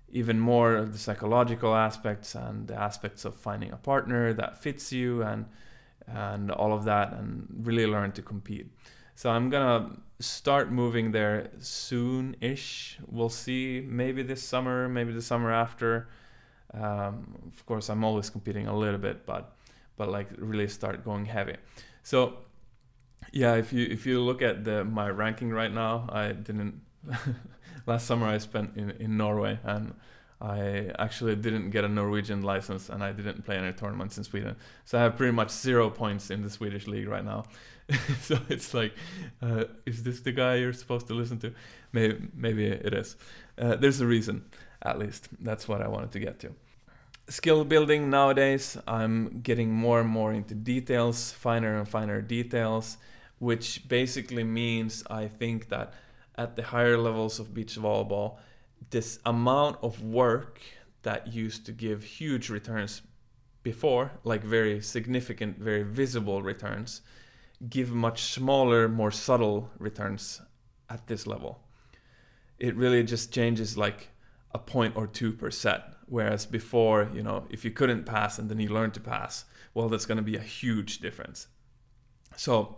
even more of the psychological aspects and the aspects of finding a partner that fits you and all of that, and really learn to compete. So I'm gonna start moving there soon-ish. We'll see, maybe this summer, maybe the summer after. Of course, I'm always competing a little bit, but like really start going heavy. So yeah, if you look at my ranking right now, I didn't. Last summer I spent in Norway, and I actually didn't get a Norwegian license, and I didn't play any tournaments in Sweden. So I have pretty much 0 points in the Swedish league right now. So it's like, is this the guy you're supposed to listen to? Maybe it is. There's a reason, at least. That's what I wanted to get to. Skill building nowadays, I'm getting more and more into details, finer and finer details, which basically means I think that at the higher levels of beach volleyball, this amount of work that used to give huge returns before, like very significant, very visible returns, give much smaller, more subtle returns at this level. It really just changes like a point or two per set. Whereas before, if you couldn't pass and then you learned to pass, well, that's going to be a huge difference. So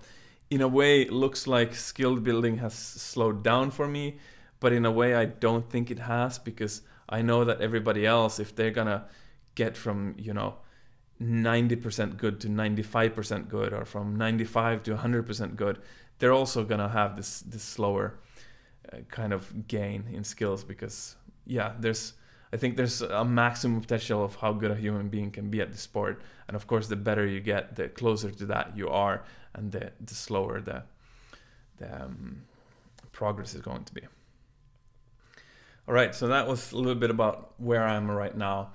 in a way, it looks like skill building has slowed down for me, but in a way I don't think it has, because I know that everybody else, if they're gonna get from 90% good to 95% good, or from 95 to 100% good, they're also gonna have this slower kind of gain in skills, because I think there's a maximum potential of how good a human being can be at the sport, and of course the better you get, the closer to that you are, and the slower the progress is going to be. All right, so that was a little bit about where I am right now.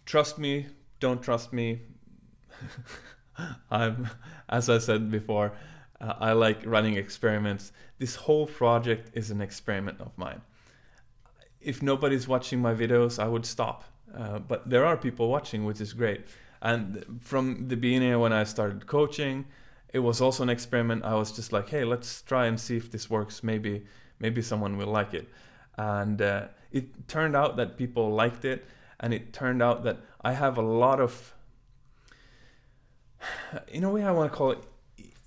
Trust me, don't trust me. As I said before, I like running experiments. This whole project is an experiment of mine. If nobody's watching my videos, I would stop. But there are people watching, which is great. And from the beginning, when I started coaching, it was also an experiment. I was just like, hey, let's try and see if this works. Maybe someone will like it. And it turned out that people liked it. And it turned out that I have a lot of, in a way I want to call it,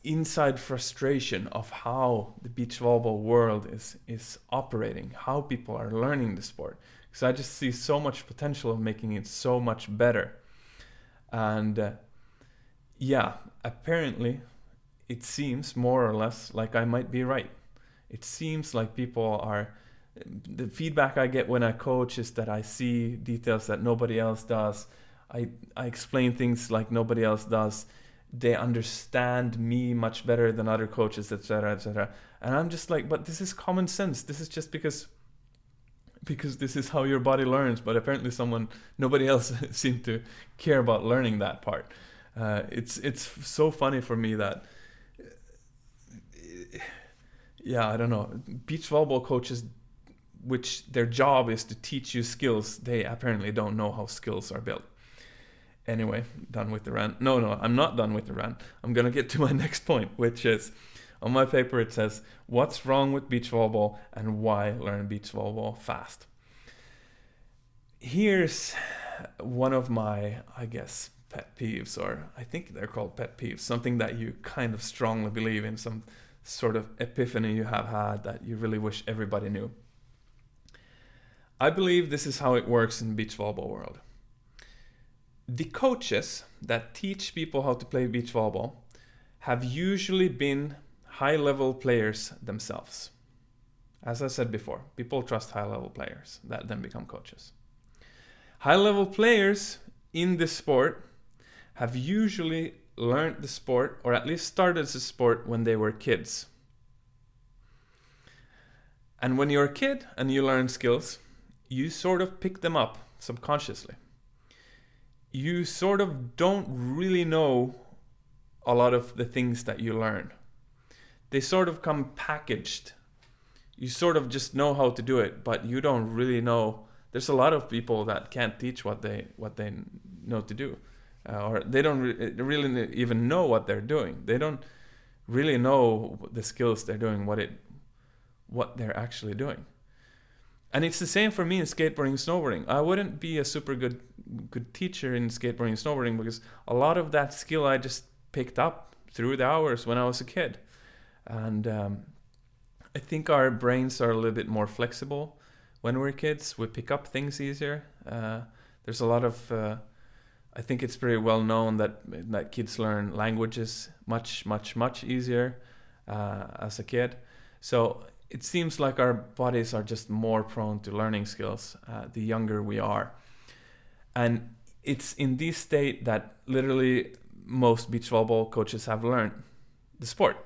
inside frustration of how the beach volleyball world is operating, how people are learning the sport. Because I just see so much potential of making it so much better. And apparently it seems more or less like I might be right. It seems like people are, the feedback I get when I coach is that I see details that nobody else does. I explain things like nobody else does. They understand me much better than other coaches, etc., etc. And I'm just like, but this is common sense. This is just because this is how your body learns. But apparently nobody else seemed to care about learning that part. It's so funny for me that, I don't know, beach volleyball coaches, which their job is to teach you skills, they apparently don't know how skills are built. Anyway, done with the rant. No, I'm not done with the rant. I'm going to get to my next point, which is, on my paper it says, what's wrong with beach volleyball and why learn beach volleyball fast? Here's one of my, I guess, pet peeves, or I think they're called pet peeves, something that you kind of strongly believe in, some sort of epiphany you have had that you really wish everybody knew. I believe this is how it works in the beach volleyball world. The coaches that teach people how to play beach volleyball have usually been high-level players themselves. As I said before, people trust high-level players that then become coaches. High-level players in this sport have usually learned the sport, or at least started the sport, when they were kids. And when you're a kid and you learn skills, you sort of pick them up subconsciously. You sort of don't really know a lot of the things that you learn. They sort of come packaged. You sort of just know how to do it, but you don't really know. There's a lot of people that can't teach what they know to do, or they don't really even know what they're doing. They don't really know the skills they're doing, what they're actually doing. And it's the same for me in skateboarding and snowboarding. I wouldn't be a super good teacher in skateboarding and snowboarding, because a lot of that skill I just picked up through the hours when I was a kid. And I think our brains are a little bit more flexible when we're kids. We pick up things easier. There's a lot of, I think it's pretty well known that kids learn languages much, much, much easier as a kid. So it seems like our bodies are just more prone to learning skills the younger we are. And it's in this state that literally most beach volleyball coaches have learned the sport.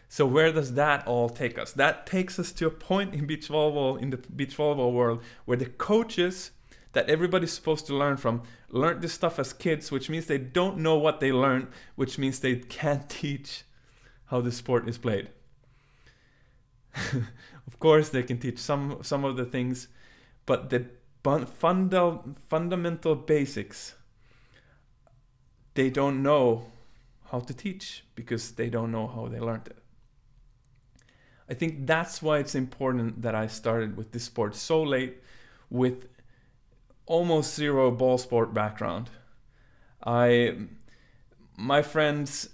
So where does that all take us? That takes us to a point in the beach volleyball world, where the coaches that everybody's supposed to learn from learned this stuff as kids, which means they don't know what they learned, which means they can't teach how the sport is played. Of course, they can teach some of the things, but the fundamental basics, they don't know how to teach, because they don't know how they learned it. I think that's why it's important that I started with this sport so late, with almost zero ball sport background. My friends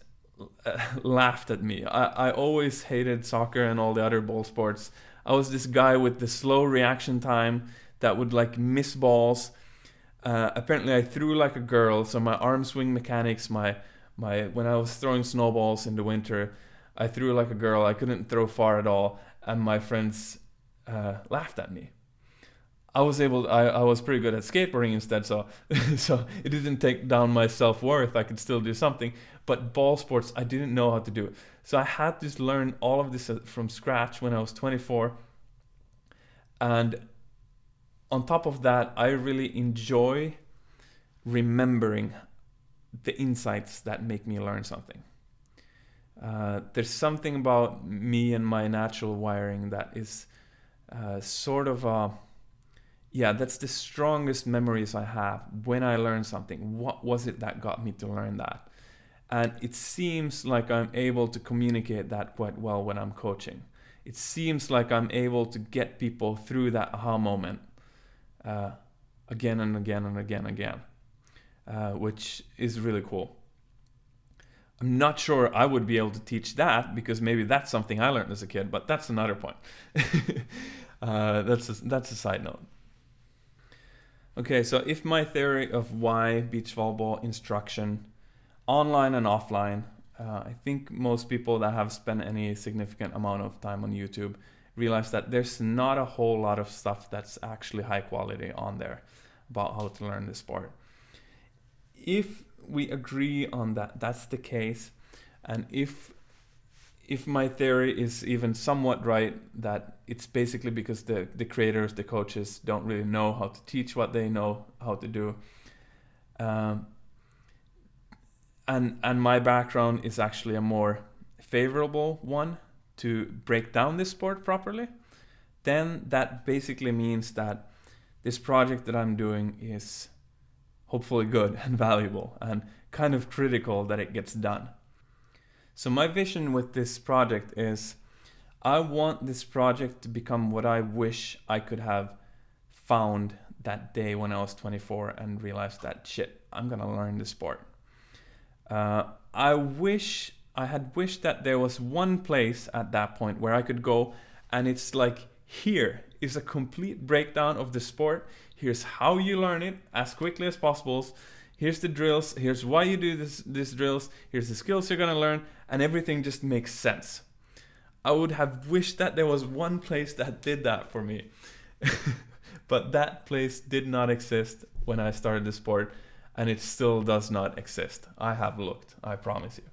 laughed at me. I always hated soccer and all the other ball sports. I was this guy with the slow reaction time that would like miss balls. Apparently I threw like a girl, so my arm swing mechanics, my when I was throwing snowballs in the winter, I threw like a girl. I couldn't throw far at all, and my friends laughed at me. I was pretty good at skateboarding instead, so so it didn't take down my self-worth. I could still do something, but ball sports I didn't know how to do. So I had to learn all of this from scratch when I was 24. And on top of that, I really enjoy remembering the insights that make me learn something. There's something about me and my natural wiring that is sort of that's the strongest memories I have when I learn something. What was it that got me to learn that? And it seems like I'm able to communicate that quite well when I'm coaching. It seems like I'm able to get people through that aha moment again and again and again and again, which is really cool. I'm not sure I would be able to teach that because maybe that's something I learned as a kid, but that's another point. That's a side note. Okay, so if my theory of why beach volleyball instruction, online and offline, I think most people that have spent any significant amount of time on YouTube realize that there's not a whole lot of stuff that's actually high quality on there about how to learn the sport. If we agree on that, that's the case, and if my theory is even somewhat right, that it's basically because the creators, the coaches, don't really know how to teach what they know how to do, and my background is actually a more favorable one to break down this sport properly, then that basically means that this project that I'm doing is hopefully good and valuable and kind of critical that it gets done. So my vision with this project is I want this project to become what I wish I could have found that day when I was 24 and realized that shit, I'm gonna learn the sport. I had wished that there was one place at that point where I could go and it's like, here is a complete breakdown of the sport. Here's how you learn it as quickly as possible. Here's the drills. Here's why you do these drills. Here's the skills you're going to learn. And everything just makes sense. I would have wished that there was one place that did that for me. But that place did not exist when I started the sport. And it still does not exist. I have looked, I promise you.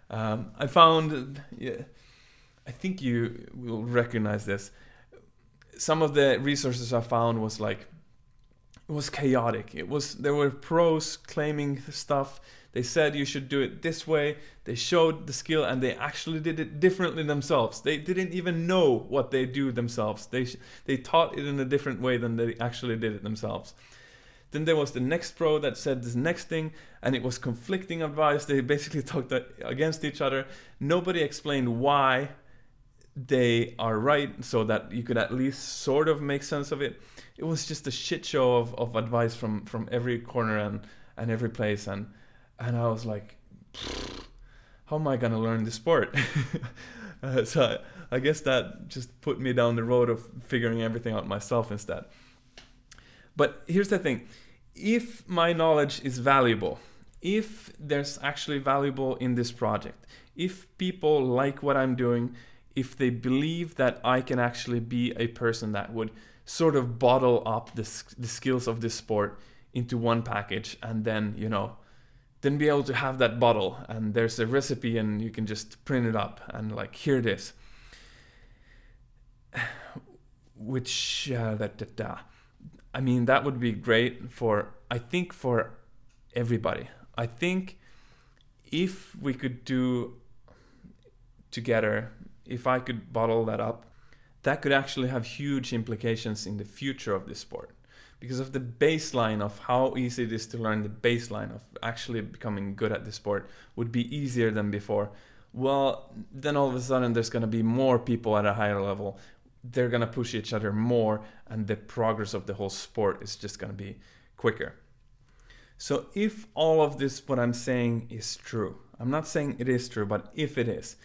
I found, I think you will recognize this. Some of the resources I found was like, it was chaotic. There were pros claiming stuff. They said you should do it this way. They showed the skill and they actually did it differently themselves. They didn't even know what they do themselves. They taught it in a different way than they actually did it themselves. Then there was the next pro that said this next thing, and it was conflicting advice. They basically talked against each other. Nobody explained why they are right so that you could at least sort of make sense of it. It was just a shit show of advice from every corner and every place, and I was like, how am I gonna learn this sport? So I guess that just put me down the road of figuring everything out myself instead. But here's the thing, if my knowledge is valuable, if there's actually valuable in this project, if people like what I'm doing, if they believe that I can actually be a person that would sort of bottle up the skills of this sport into one package and then, then be able to have that bottle and there's a recipe and you can just print it up and like, here it is. Which, I mean, that would be great for everybody. I think if we could do together, if I could bottle that up, that could actually have huge implications in the future of this sport. Because of the baseline of how easy it is to learn, the baseline of actually becoming good at the sport would be easier than before. Well, then all of a sudden there's going to be more people at a higher level. They're going to push each other more, and the progress of the whole sport is just going to be quicker. So if all of this, what I'm saying, is true, I'm not saying it is true, but if it is,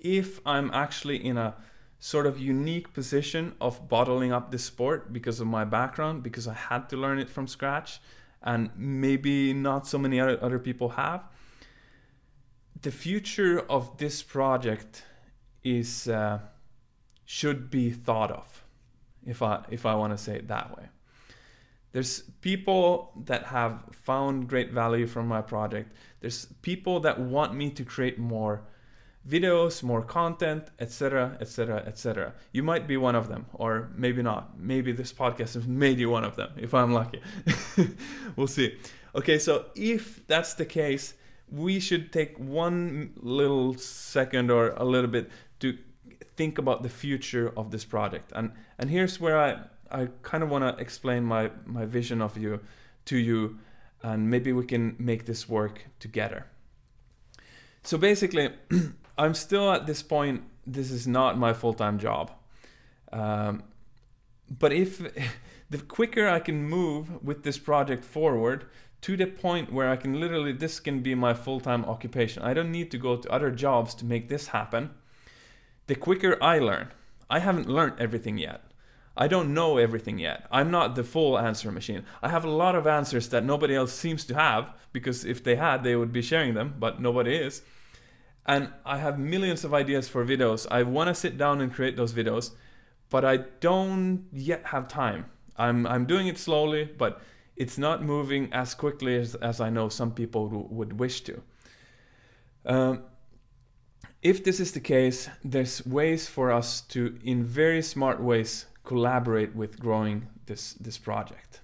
if I'm actually in a sort of unique position of bottling up this sport because of my background, because I had to learn it from scratch, and maybe not so many other people have. The future of this project is should be thought of, if I want to say it that way. There's people that have found great value from my project. There's people that want me to create more videos, more content, etc., etc., etc. You might be one of them, or maybe not. Maybe this podcast has made you one of them, if I'm lucky. We'll see. Okay, so if that's the case, we should take one little second or a little bit to think about the future of this project. And here's where I kind of want to explain my vision of you to you, and maybe we can make this work together. So basically, I'm still at this point, this is not my full-time job. But if the quicker I can move with this project forward to the point where I can literally, this can be my full-time occupation. I don't need to go to other jobs to make this happen. The quicker I learn. I haven't learned everything yet. I don't know everything yet. I'm not the full answer machine. I have a lot of answers that nobody else seems to have, because if they had, they would be sharing them, but nobody is. And I have millions of ideas for videos. I want to sit down and create those videos, but I don't yet have time. I'm doing it slowly, but it's not moving as quickly as I know some people would wish to. If this is the case, there's ways for us to, in very smart ways, collaborate with growing this project.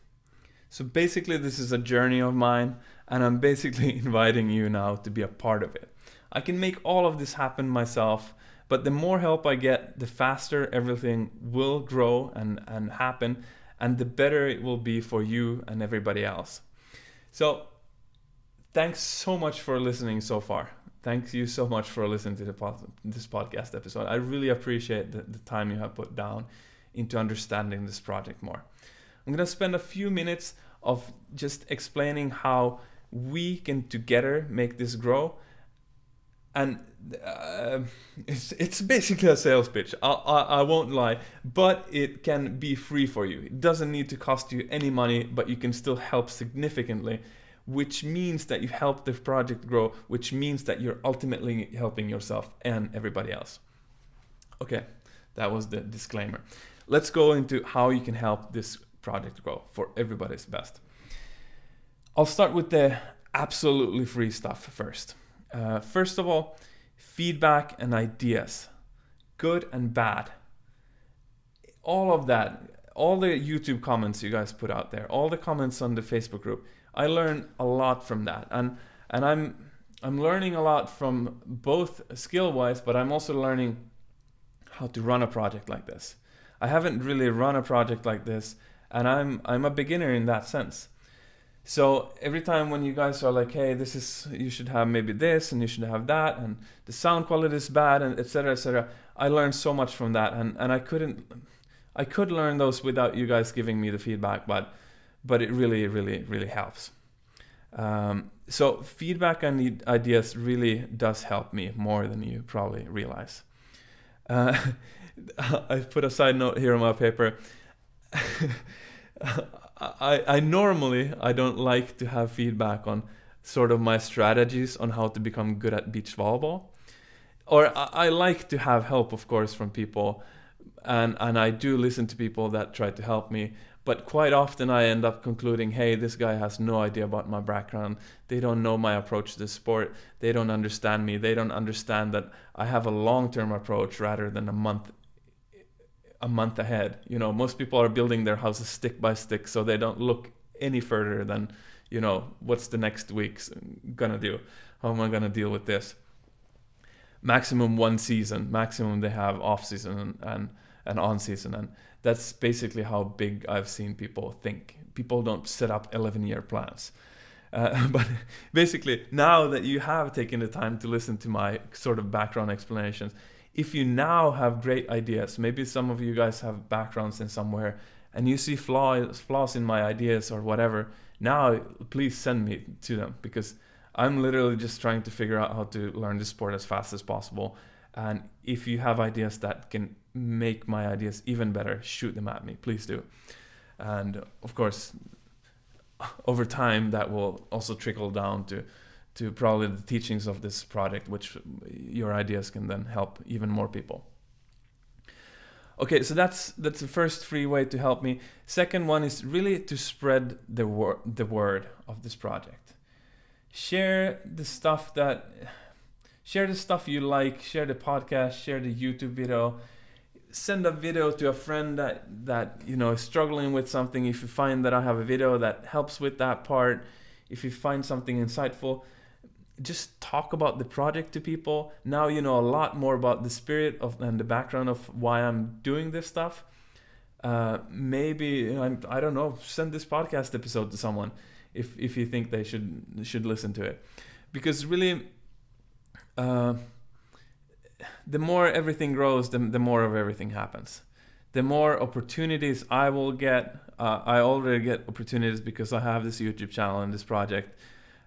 So basically, this is a journey of mine, and I'm basically inviting you now to be a part of it. I can make all of this happen myself, but the more help I get, the faster everything will grow and happen, and the better it will be for you and everybody else. So thanks so much for listening so far. Thank you so much for listening to this podcast episode. I really appreciate the time you have put down into understanding this project more. I'm going to spend a few minutes of just explaining how we can together make this grow. And it's basically a sales pitch. I won't lie, but it can be free for you. It doesn't need to cost you any money, but you can still help significantly, which means that you help the project grow, which means that you're ultimately helping yourself and everybody else. Okay, that was the disclaimer. Let's go into how you can help this project grow for everybody's best. I'll start with the absolutely free stuff first. First of all, feedback and ideas, good and bad. All of that, all the YouTube comments you guys put out there, all the comments on the Facebook group, I learn a lot from that, and I'm learning a lot from both skill-wise, but I'm also learning how to run a project like this. I haven't really run a project like this, and I'm a beginner in that sense. So every time when you guys are like, hey, this is, you should have maybe this and you should have that, and the sound quality is bad, and etc., I learned so much from that, and I could learn those without you guys giving me the feedback, but it really helps. So feedback and ideas really does help me more than you probably realize. I put a side note here on my paper. I normally don't like to have feedback on sort of my strategies on how to become good at beach volleyball. Or I like to have help, of course, from people, and I do listen to people that try to help me, but quite often I end up concluding, hey, this guy has no idea about my background, they don't know my approach to the sport, they don't understand me, they don't understand that I have a long-term approach rather than a month ahead. You know, most people are building their houses stick by stick, so they don't look any further than, you know, what's the next week's gonna do? How am I gonna deal with this? Maximum one season, maximum they have off season and on season, and that's basically how big I've seen people think. People don't set up 11-year plans. But basically, now that you have taken the time to listen to my sort of background explanations, if you now have great ideas, maybe some of you guys have backgrounds in somewhere, and you see flaws in my ideas or whatever, now please send me to them, because I'm literally just trying to figure out how to learn the sport as fast as possible. And if you have ideas that can make my ideas even better, shoot them at me, please do. And of course, over time, that will also trickle down to probably the teachings of this project, which your ideas can then help even more people. Okay, so that's the first free way to help me. Second one is really to spread the word of this project. Share the stuff you like, share the podcast, share the YouTube video. Send a video to a friend that is struggling with something. If you find that I have a video that helps with that part, if you find something insightful, just talk about the project to people. Now you know a lot more about the spirit and the background of why I'm doing this stuff. Maybe I don't know, send this podcast episode to someone if you think they should listen to it, because really the more everything grows, the more of everything happens. The more opportunities I will get, I already get opportunities because I have this YouTube channel and this project,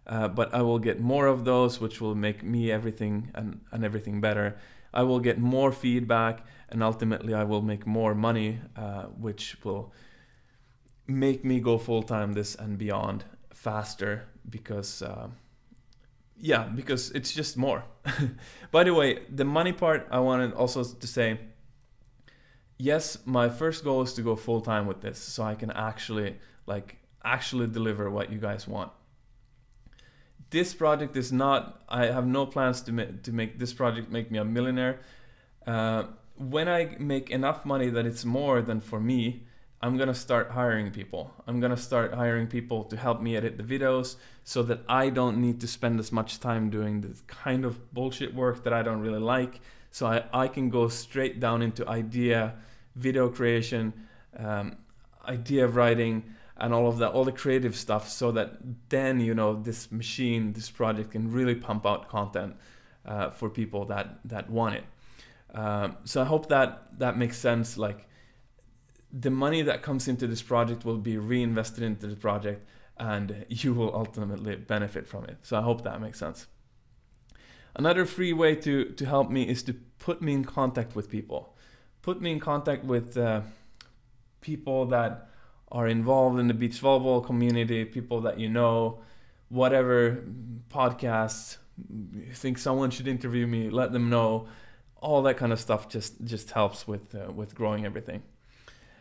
but I will get more of those, which will make me everything and everything better. I will get more feedback, and ultimately I will make more money, which will make me go full-time this and beyond faster, because it's just more. By the way, the money part, I wanted also to say, yes, my first goal is to go full-time with this, so I can actually deliver what you guys want. This project is not, I have no plans to make this project make me a millionaire. When I make enough money that it's more than for me, I'm going to start hiring people. I'm going to start hiring people to help me edit the videos so that I don't need to spend as much time doing this kind of bullshit work that I don't really like. So I can go straight down into idea, video creation, idea writing, and all of that, all the creative stuff, so that then, this project can really pump out content for people that want it. So I hope that makes sense. Like, the money that comes into this project will be reinvested into the project, and you will ultimately benefit from it. So I hope that makes sense. Another free way to help me is to put me in contact with people. Put me in contact with people that are involved in the beach volleyball community, people that whatever podcasts, you think someone should interview me, let them know. All that kind of stuff just helps with growing everything.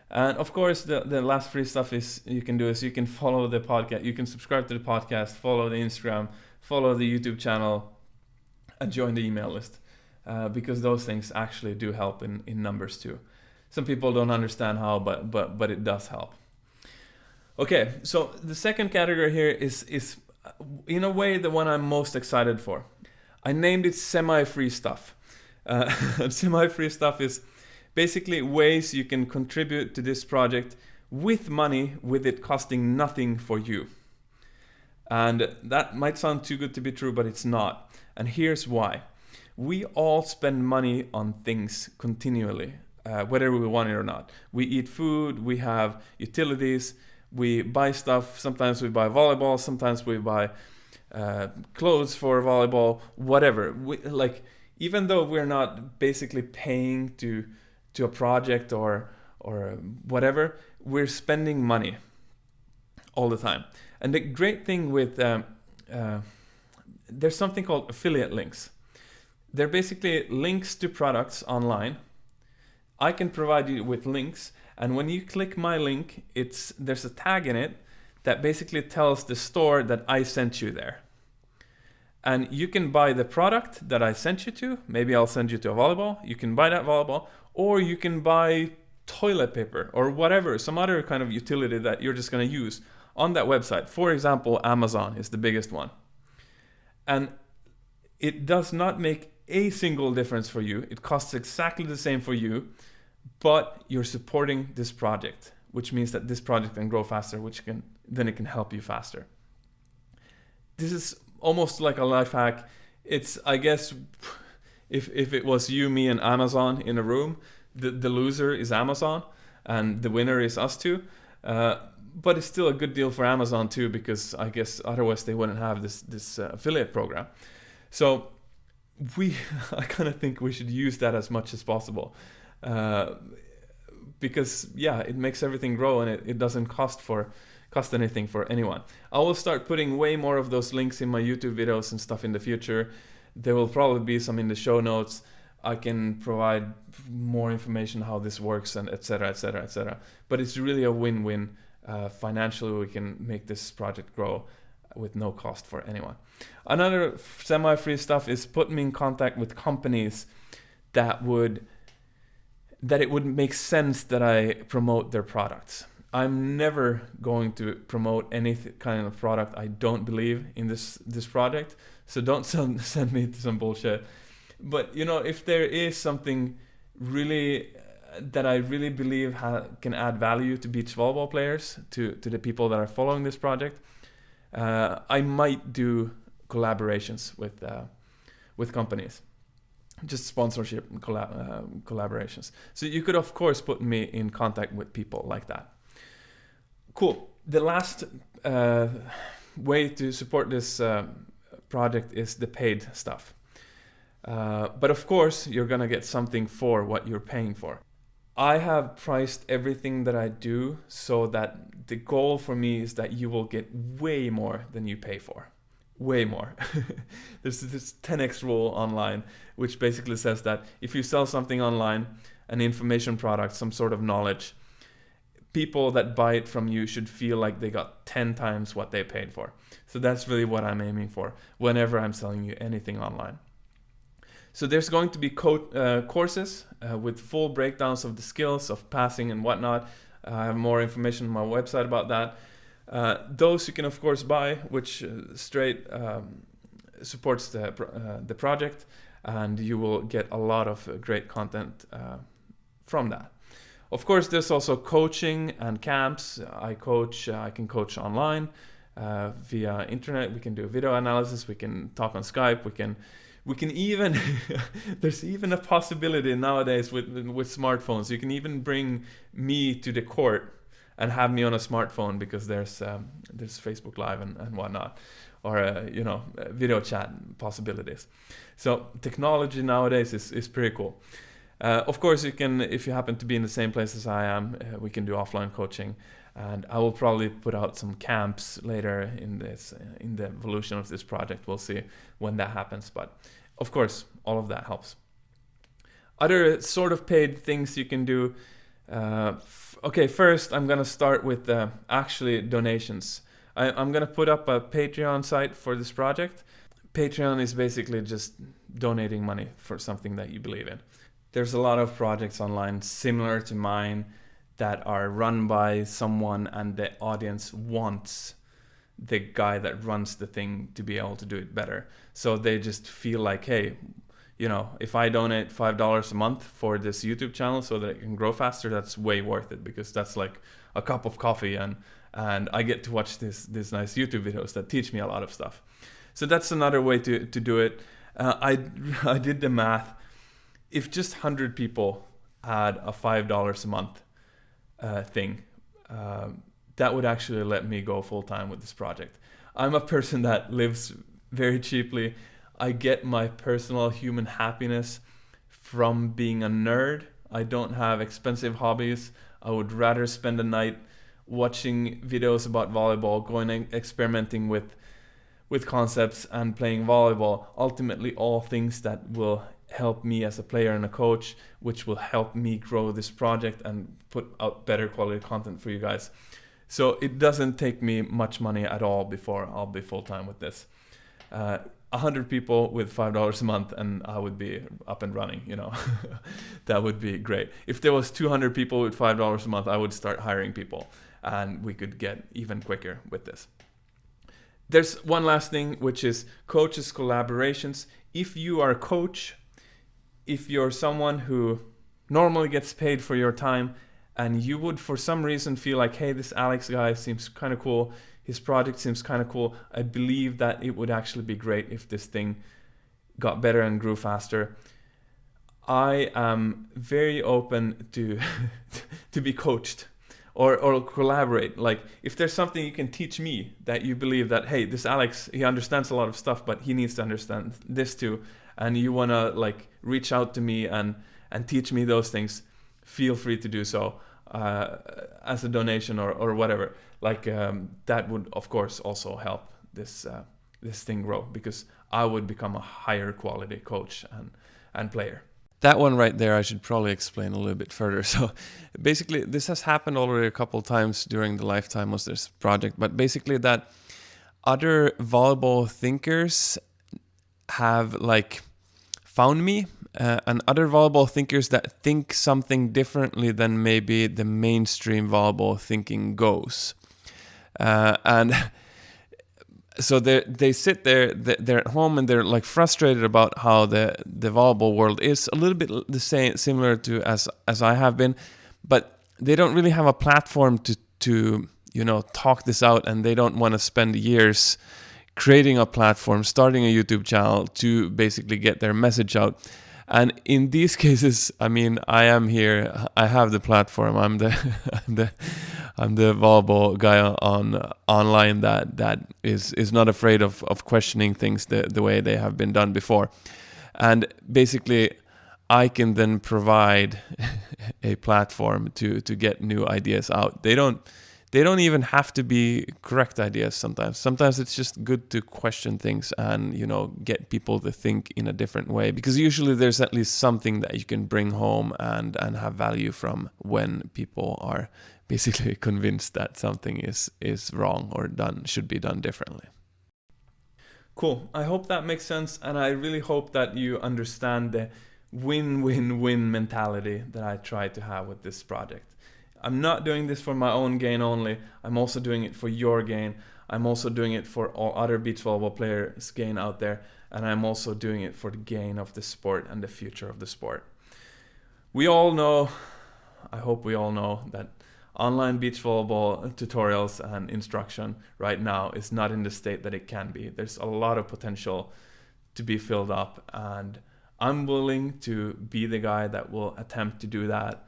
And of course, the last free stuff you can follow the podcast, you can subscribe to the podcast, follow the Instagram, follow the YouTube channel, and join the email list, because those things actually do help in numbers too. Some people don't understand how, but it does help. Okay, so the second category here is in a way the one I'm most excited for. I named it semi-free stuff. Semi-free stuff is basically ways you can contribute to this project with money, with it costing nothing for you. And that might sound too good to be true, but it's not. And here's why. We all spend money on things continually, whether we want it or not. We eat food, we have utilities, we buy stuff. Sometimes we buy volleyball, sometimes we buy clothes for volleyball, whatever. Even though we're not basically paying to a project or whatever, we're spending money all the time. And the great thing with there's something called affiliate links. They're basically links to products online. I can provide you with links, and when you click my link, there's a tag in it that basically tells the store that I sent you there. And you can buy the product that I sent you to. Maybe I'll send you to a volleyball. You can buy that volleyball, or you can buy toilet paper or whatever, some other kind of utility that you're just going to use on that website. For example, Amazon is the biggest one. And it does not make a single difference for you. It costs exactly the same for you, but you're supporting this project, which means that this project can grow faster, then it can help you faster. This is almost like a life hack. It's, I guess, if it was you, me, and Amazon in a room, the loser is Amazon and the winner is us two. But it's still a good deal for Amazon too, because I guess otherwise they wouldn't have this affiliate program. So I kind of think we should use that as much as possible, because yeah, it makes everything grow, and it doesn't cost anything for anyone. I will start putting way more of those links in my YouTube videos and stuff in the future. There will probably be some in the show notes. I can provide more information how this works, and etc., etc., etc. But it's really a win-win. Financially, we can make this project grow with no cost for anyone. Another semi-free stuff is put me in contact with companies that it would make sense that I promote their products. I'm never going to promote any kind of product I don't believe in this project. So don't send me some bullshit. But if there is something really that I really believe can add value to beach volleyball players, to the people that are following this project, I might do collaborations with companies, just sponsorship collaborations. So you could of course put me in contact with people like that. Cool. The last way to support this project is the paid stuff. But of course, you're gonna get something for what you're paying for. I have priced everything that I do so that the goal for me is that you will get way more than you pay for. Way more. There's this 10x rule online, which basically says that if you sell something online, an information product, some sort of knowledge, people that buy it from you should feel like they got 10 times what they paid for. So that's really what I'm aiming for whenever I'm selling you anything online. So there's going to be courses with full breakdowns of the skills of passing and whatnot. I have more information on my website about that. Those you can of course buy, which straight supports the project, and you will get a lot of great content from that. Of course, there's also coaching and camps. I can coach online via internet. We can do video analysis. We can talk on Skype. We can even there's even a possibility nowadays with smartphones. You can even bring me to the court and have me on a smartphone, because there's Facebook Live and whatnot, or video chat possibilities. So technology nowadays is pretty cool. Of course, you can, if you happen to be in the same place as I am, we can do offline coaching, and I will probably put out some camps later in the evolution of this project. We'll see when that happens, but of course, all of that helps. Other sort of paid things you can do. Okay, first I'm gonna start with actually donations. I'm gonna put up a Patreon site for this project. Patreon is basically just donating money for something that you believe in. There's a lot of projects online similar to mine that are run by someone, and the audience wants the guy that runs the thing to be able to do it better. So they just feel like, hey, if I donate $5 a month for this YouTube channel so that it can grow faster, that's way worth it, because that's like a cup of coffee, and I get to watch these nice YouTube videos that teach me a lot of stuff. So that's another way to do it. I did the math. If just 100 people had a $5 a month thing, that would actually let me go full time with this project. I'm a person that lives very cheaply. I get my personal human happiness from being a nerd. I don't have expensive hobbies. I would rather spend a night watching videos about volleyball, going and experimenting with concepts and playing volleyball. Ultimately, all things that will help me as a player and a coach, which will help me grow this project and put out better quality content for you guys. So it doesn't take me much money at all before I'll be full-time with this. 100 people with $5 a month and I would be up and running, That would be great. If there was 200 people with $5 a month, I would start hiring people, and we could get even quicker with this. There's one last thing, which is coaches collaborations. If you are a coach, if you're someone who normally gets paid for your time, and you would for some reason feel like, hey, this Alex guy seems kind of cool, his project seems kind of cool, I believe that it would actually be great if this thing got better and grew faster. I am very open to to be coached or collaborate. Like, if there's something you can teach me that you believe that, hey, this Alex, he understands a lot of stuff, but he needs to understand this too, and you want to like reach out to me and teach me those things, feel free to do so as a donation or whatever. Like that would of course also help this thing grow, because I would become a higher quality coach and player. That one right there, I should probably explain a little bit further. So basically, this has happened already a couple of times during the lifetime of this project, but basically that other volleyball thinkers have like found me, and other volleyball thinkers that think something differently than maybe the mainstream volleyball thinking goes. And so they sit there, they're at home, and they're like frustrated about how the volleyball world is a little bit the same, similar to as I have been, but they don't really have a platform to talk this out, and they don't want to spend years creating a platform, starting a YouTube channel to basically get their message out. And in these cases, I mean, I am here. I have the platform. I'm the volleyball guy online that is not afraid of questioning things the way they have been done before. And basically, I can then provide a platform to get new ideas out. They don't even have to be correct ideas sometimes. Sometimes it's just good to question things and, get people to think in a different way, because usually there's at least something that you can bring home and have value from when people are basically convinced that something is wrong or should be done differently. Cool. I hope that makes sense, and I really hope that you understand the win-win-win mentality that I try to have with this project. I'm not doing this for my own gain only. I'm also doing it for your gain. I'm also doing it for all other beach volleyball players' gain out there. And I'm also doing it for the gain of the sport and the future of the sport. We all know, I hope we all know, that online beach volleyball tutorials and instruction right now is not in the state that it can be. There's a lot of potential to be filled up, and I'm willing to be the guy that will attempt to do that.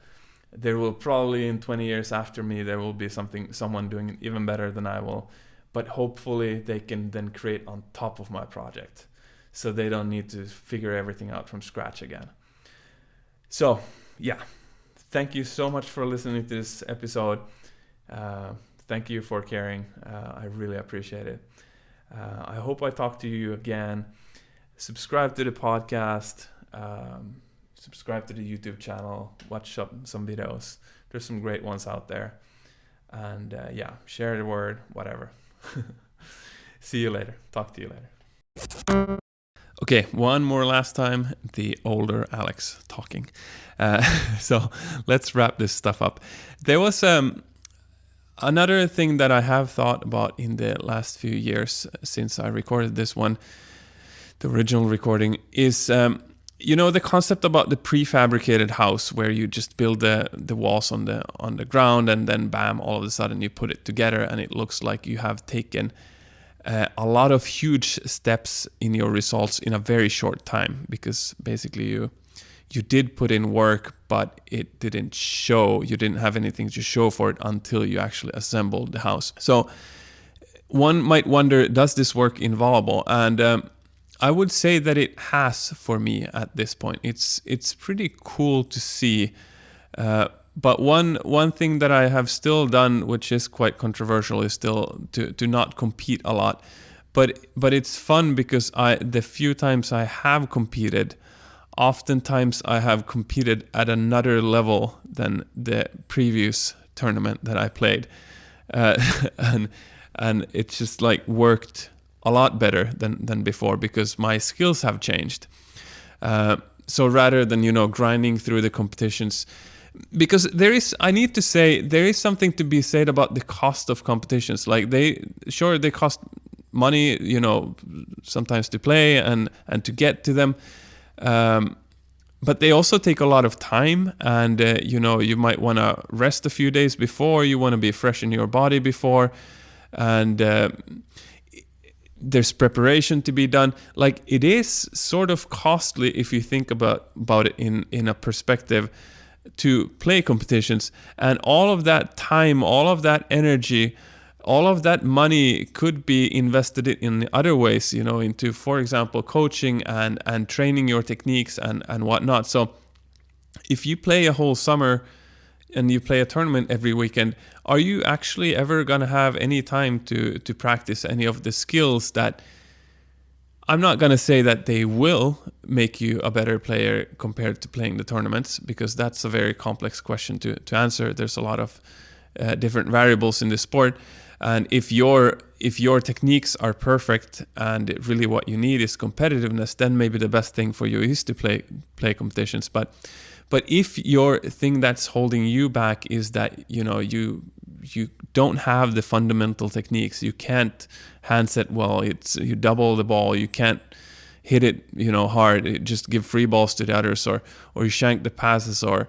There will probably, in 20 years after me, there will be someone doing it even better than I will. But hopefully they can then create on top of my project, so they don't need to figure everything out from scratch again. So, yeah. Thank you so much for listening to this episode. Thank you for caring. I really appreciate it. I hope I talk to you again. Subscribe to the podcast. Subscribe to the YouTube channel. Watch some videos. There's some great ones out there. And share the word, whatever. See you later. Talk to you later. Okay, one more last time, the older Alex talking. So let's wrap this stuff up. There was another thing that I have thought about in the last few years since I recorded this one, the original recording, is the concept about the prefabricated house, where you just build the walls on the ground, and then bam, all of a sudden you put it together and it looks like you have taken a lot of huge steps in your results in a very short time, because basically you did put in work, but it didn't show. You didn't have anything to show for it until you actually assembled the house. So one might wonder, does this work in volleyball? And I would say that it has for me at this point. It's pretty cool to see. But one thing that I have still done, which is quite controversial, is still to not compete a lot. But it's fun because the few times I have competed, oftentimes I have competed at another level than the previous tournament that I played, and it's just like worked a lot better than before because my skills have changed. So rather than grinding through the competitions. Because I need to say, there is something to be said about the cost of competitions. Like they cost money, sometimes to play and to get to them. But they also take a lot of time, and you might want to rest a few days before. You want to be fresh in your body before, and there's preparation to be done. Like it is sort of costly if you think about it in a perspective to play competitions, and all of that time, all of that energy, all of that money could be invested in other ways, into, for example, coaching and training your techniques and whatnot. So if you play a whole summer and you play a tournament every weekend, are you actually ever going to have any time to practice any of the skills that, I'm not going to say that they will make you a better player compared to playing the tournaments, because that's a very complex question to answer. There's a lot of different variables in the sport. And if your techniques are perfect and really what you need is competitiveness, then maybe the best thing for you is to play competitions. But if your thing that's holding you back is that you don't have the fundamental techniques, you can't hand set well, you double the ball, you can't hit it hard, just give free balls to the others, or you shank the passes, or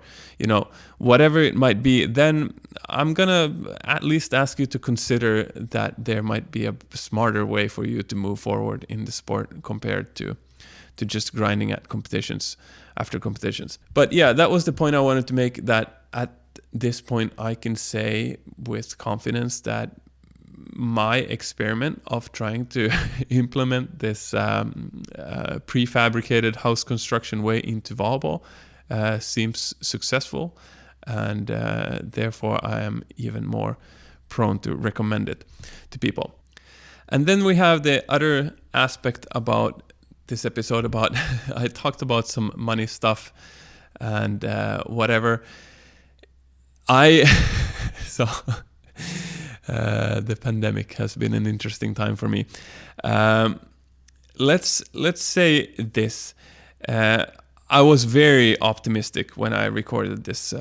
whatever it might be, then I'm gonna at least ask you to consider that there might be a smarter way for you to move forward in the sport compared to just grinding at competitions after competitions. But yeah, that was the point I wanted to make, that at this point I can say with confidence that my experiment of trying to implement this prefabricated house construction way into volleyball seems successful, and therefore I am even more prone to recommend it to people. And then we have the other aspect about this episode about I talked about some money stuff and whatever. The pandemic has been an interesting time for me. Let's say this. I was very optimistic when I recorded this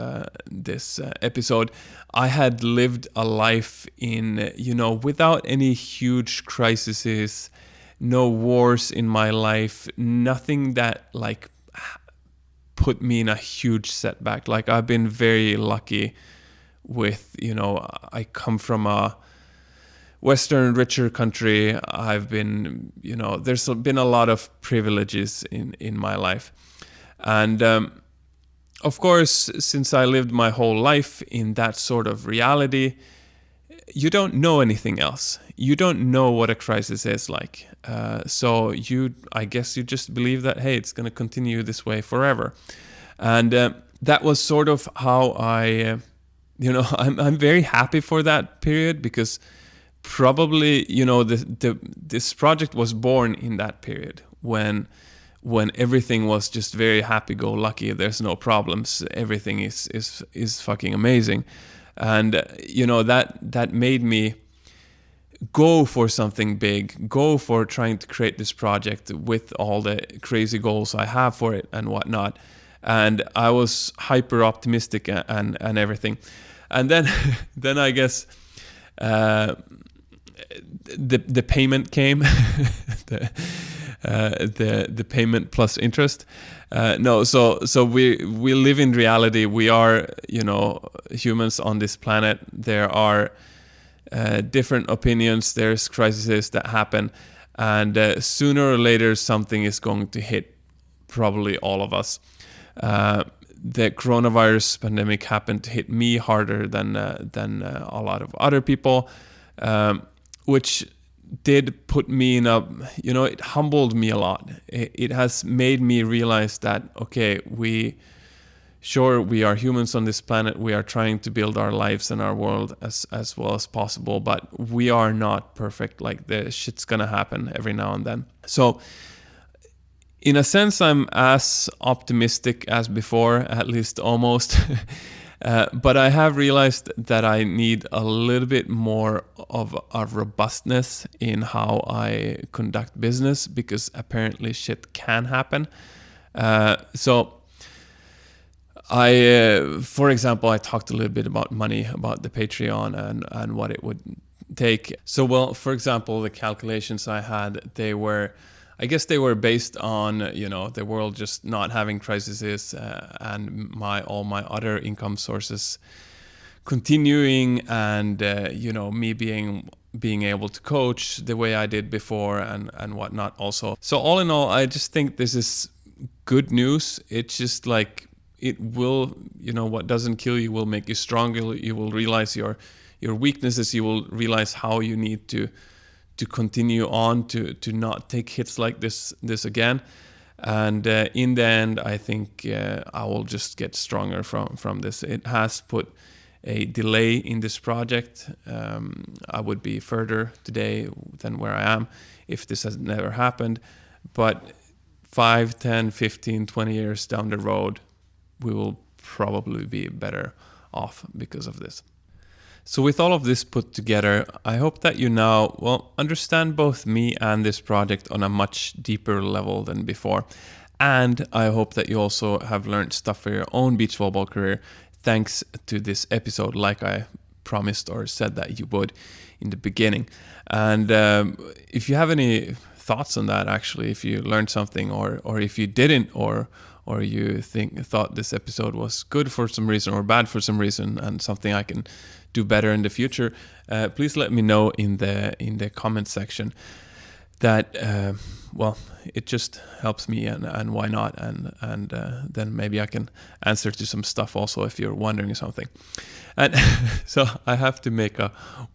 episode. I had lived a life in, without any huge crises, no wars in my life, nothing that put me in a huge setback. I've been very lucky with, I come from a Western richer country. I've been, there's been a lot of privileges in my life. And of course, since I lived my whole life in that sort of reality, you don't know anything else. You don't know what a crisis is like. So I guess you just believe that, hey, it's going to continue this way forever. And that was sort of how I'm very happy for that period, because probably, this project was born in that period when everything was just very happy-go-lucky. There's no problems. Everything is fucking amazing. And, that made me go for something big, go for trying to create this project with all the crazy goals I have for it and whatnot. And I was hyper optimistic and everything. And then I guess the payment came, the payment plus interest. So we live in reality. We are, humans on this planet. There are different opinions. There's crises that happen, and sooner or later something is going to hit probably all of us. The coronavirus pandemic happened to hit me harder than a lot of other people, which did put me in it humbled me a lot. It has made me realize that, okay, we are humans on this planet. We are trying to build our lives and our world as well as possible, but we are not perfect. The shit's gonna happen every now and then. So in a sense, I'm as optimistic as before, at least almost. But I have realized that I need a little bit more of a robustness in how I conduct business, because apparently shit can happen. So for example, I talked a little bit about money, about the Patreon and what it would take. So, well, for example, the calculations I had, they were based on, the world just not having crises and all my other income sources continuing, and me being able to coach the way I did before and whatnot also. So all in all, I just think this is good news. It's just it will, what doesn't kill you will make you stronger. You will realize your your weaknesses, you will realize how you need to continue on to not take hits like this again. And in the end, I think I will just get stronger from this. It has put a delay in this project. I would be further today than where I am if this has never happened. But 5, 10, 15, 20 years down the road, we will probably be better off because of this. So with all of this put together, I hope that you now, understand both me and this project on a much deeper level than before. And I hope that you also have learned stuff for your own beach volleyball career thanks to this episode, like I promised or said that you would in the beginning. And if you have any thoughts on that, actually, if you learned something or if you didn't, or you thought this episode was good for some reason or bad for some reason and something I can do better in the future, please let me know in the comment section. That it just helps me, and why not, and then maybe I can answer to some stuff also if you're wondering something. And so I have to make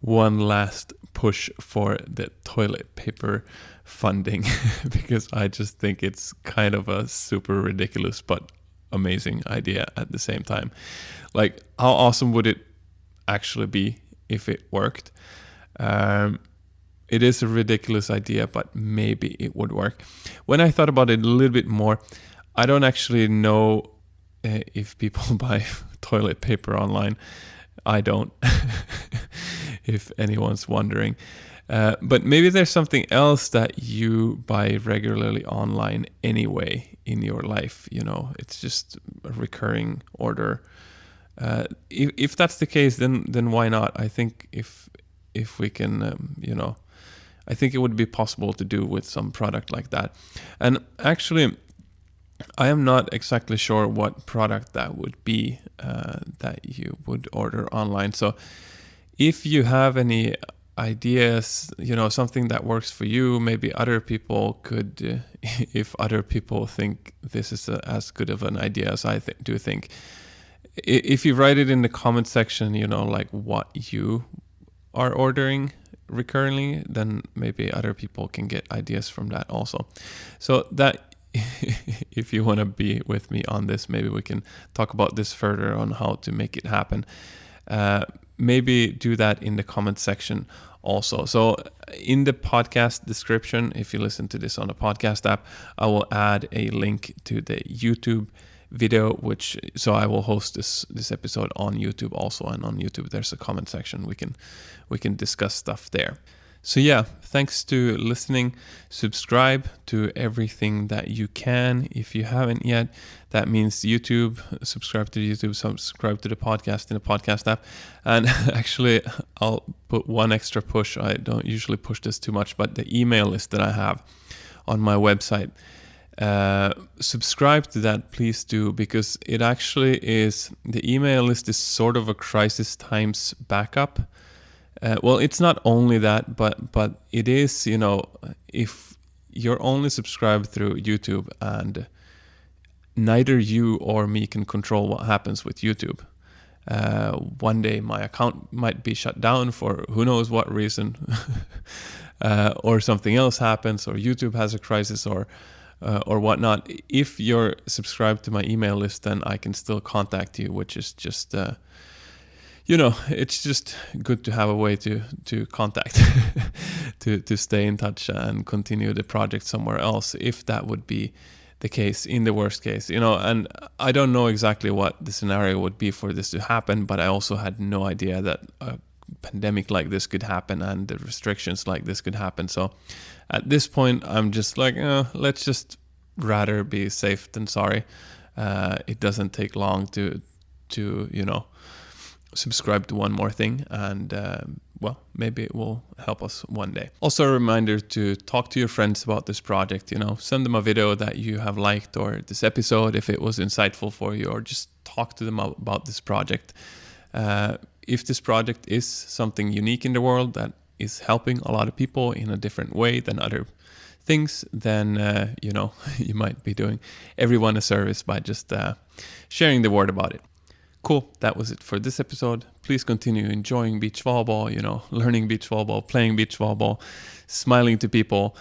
one last push for the toilet paper funding because I just think it's kind of a super ridiculous but amazing idea at the same time. Like, how awesome would it actually be if it worked? It is a ridiculous idea, but maybe it would work. When I thought about it a little bit more, I don't actually know if people buy toilet paper online. I don't, if anyone's wondering. But maybe there's something else that you buy regularly online anyway in your life. It's just a recurring order. If that's the case, then why not? I think if we can, I think it would be possible to do with some product like that. And actually, I am not exactly sure what product that would be that you would order online. So if you have any ideas, something that works for you, maybe other people could, if other people think this is as good of an idea as I do think, if you write it in the comment section, like what you are ordering recurrently, then maybe other people can get ideas from that also. So that if you want to be with me on this, maybe we can talk about this further on how to make it happen. Maybe do that in the comment section also. So in the podcast description, if you listen to this on a podcast app, I will add a link to the YouTube video, so I will host this episode on YouTube also, and on YouTube there's a comment section. We can discuss stuff there. So yeah, thanks to listening. Subscribe to everything that you can if you haven't yet. That means YouTube. Subscribe to YouTube. Subscribe to the podcast in the podcast app. And actually, I'll put one extra push. I don't usually push this too much, but the email list that I have on my website, subscribe to that, please do, because it actually is, the email list is sort of a crisis times backup. It's not only that, but it is, if you're only subscribed through YouTube and neither you or me can control what happens with YouTube. One day my account might be shut down for who knows what reason, or something else happens, or YouTube has a crisis, or whatnot. If you're subscribed to my email list, then I can still contact you, which is just, it's just good to have a way to contact, to stay in touch and continue the project somewhere else, if that would be the case in the worst case, and I don't know exactly what the scenario would be for this to happen, but I also had no idea that a pandemic like this could happen and the restrictions like this could happen. So at this point, I'm just like, let's just rather be safe than sorry. It doesn't take long to subscribe to one more thing, and maybe it will help us one day. Also a reminder to talk to your friends about this project. Send them a video that you have liked, or this episode if it was insightful for you, or just talk to them about this project. If this project is something unique in the world that is helping a lot of people in a different way than other things, then you might be doing everyone a service by just sharing the word about it. Cool. That was it for this episode. Please continue enjoying beach volleyball, learning beach volleyball, playing beach volleyball, smiling to people,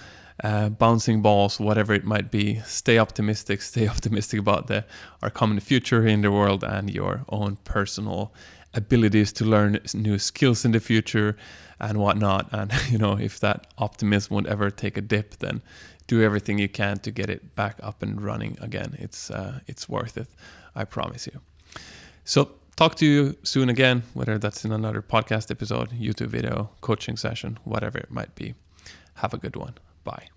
bouncing balls, whatever it might be. Stay optimistic about our common future in the world and your own personal abilities to learn new skills in the future and whatnot. And, if that optimism would ever take a dip, then do everything you can to get it back up and running again. It's worth it. I promise you. So talk to you soon again, whether that's in another podcast episode, YouTube video, coaching session, whatever it might be. Have a good one. Bye.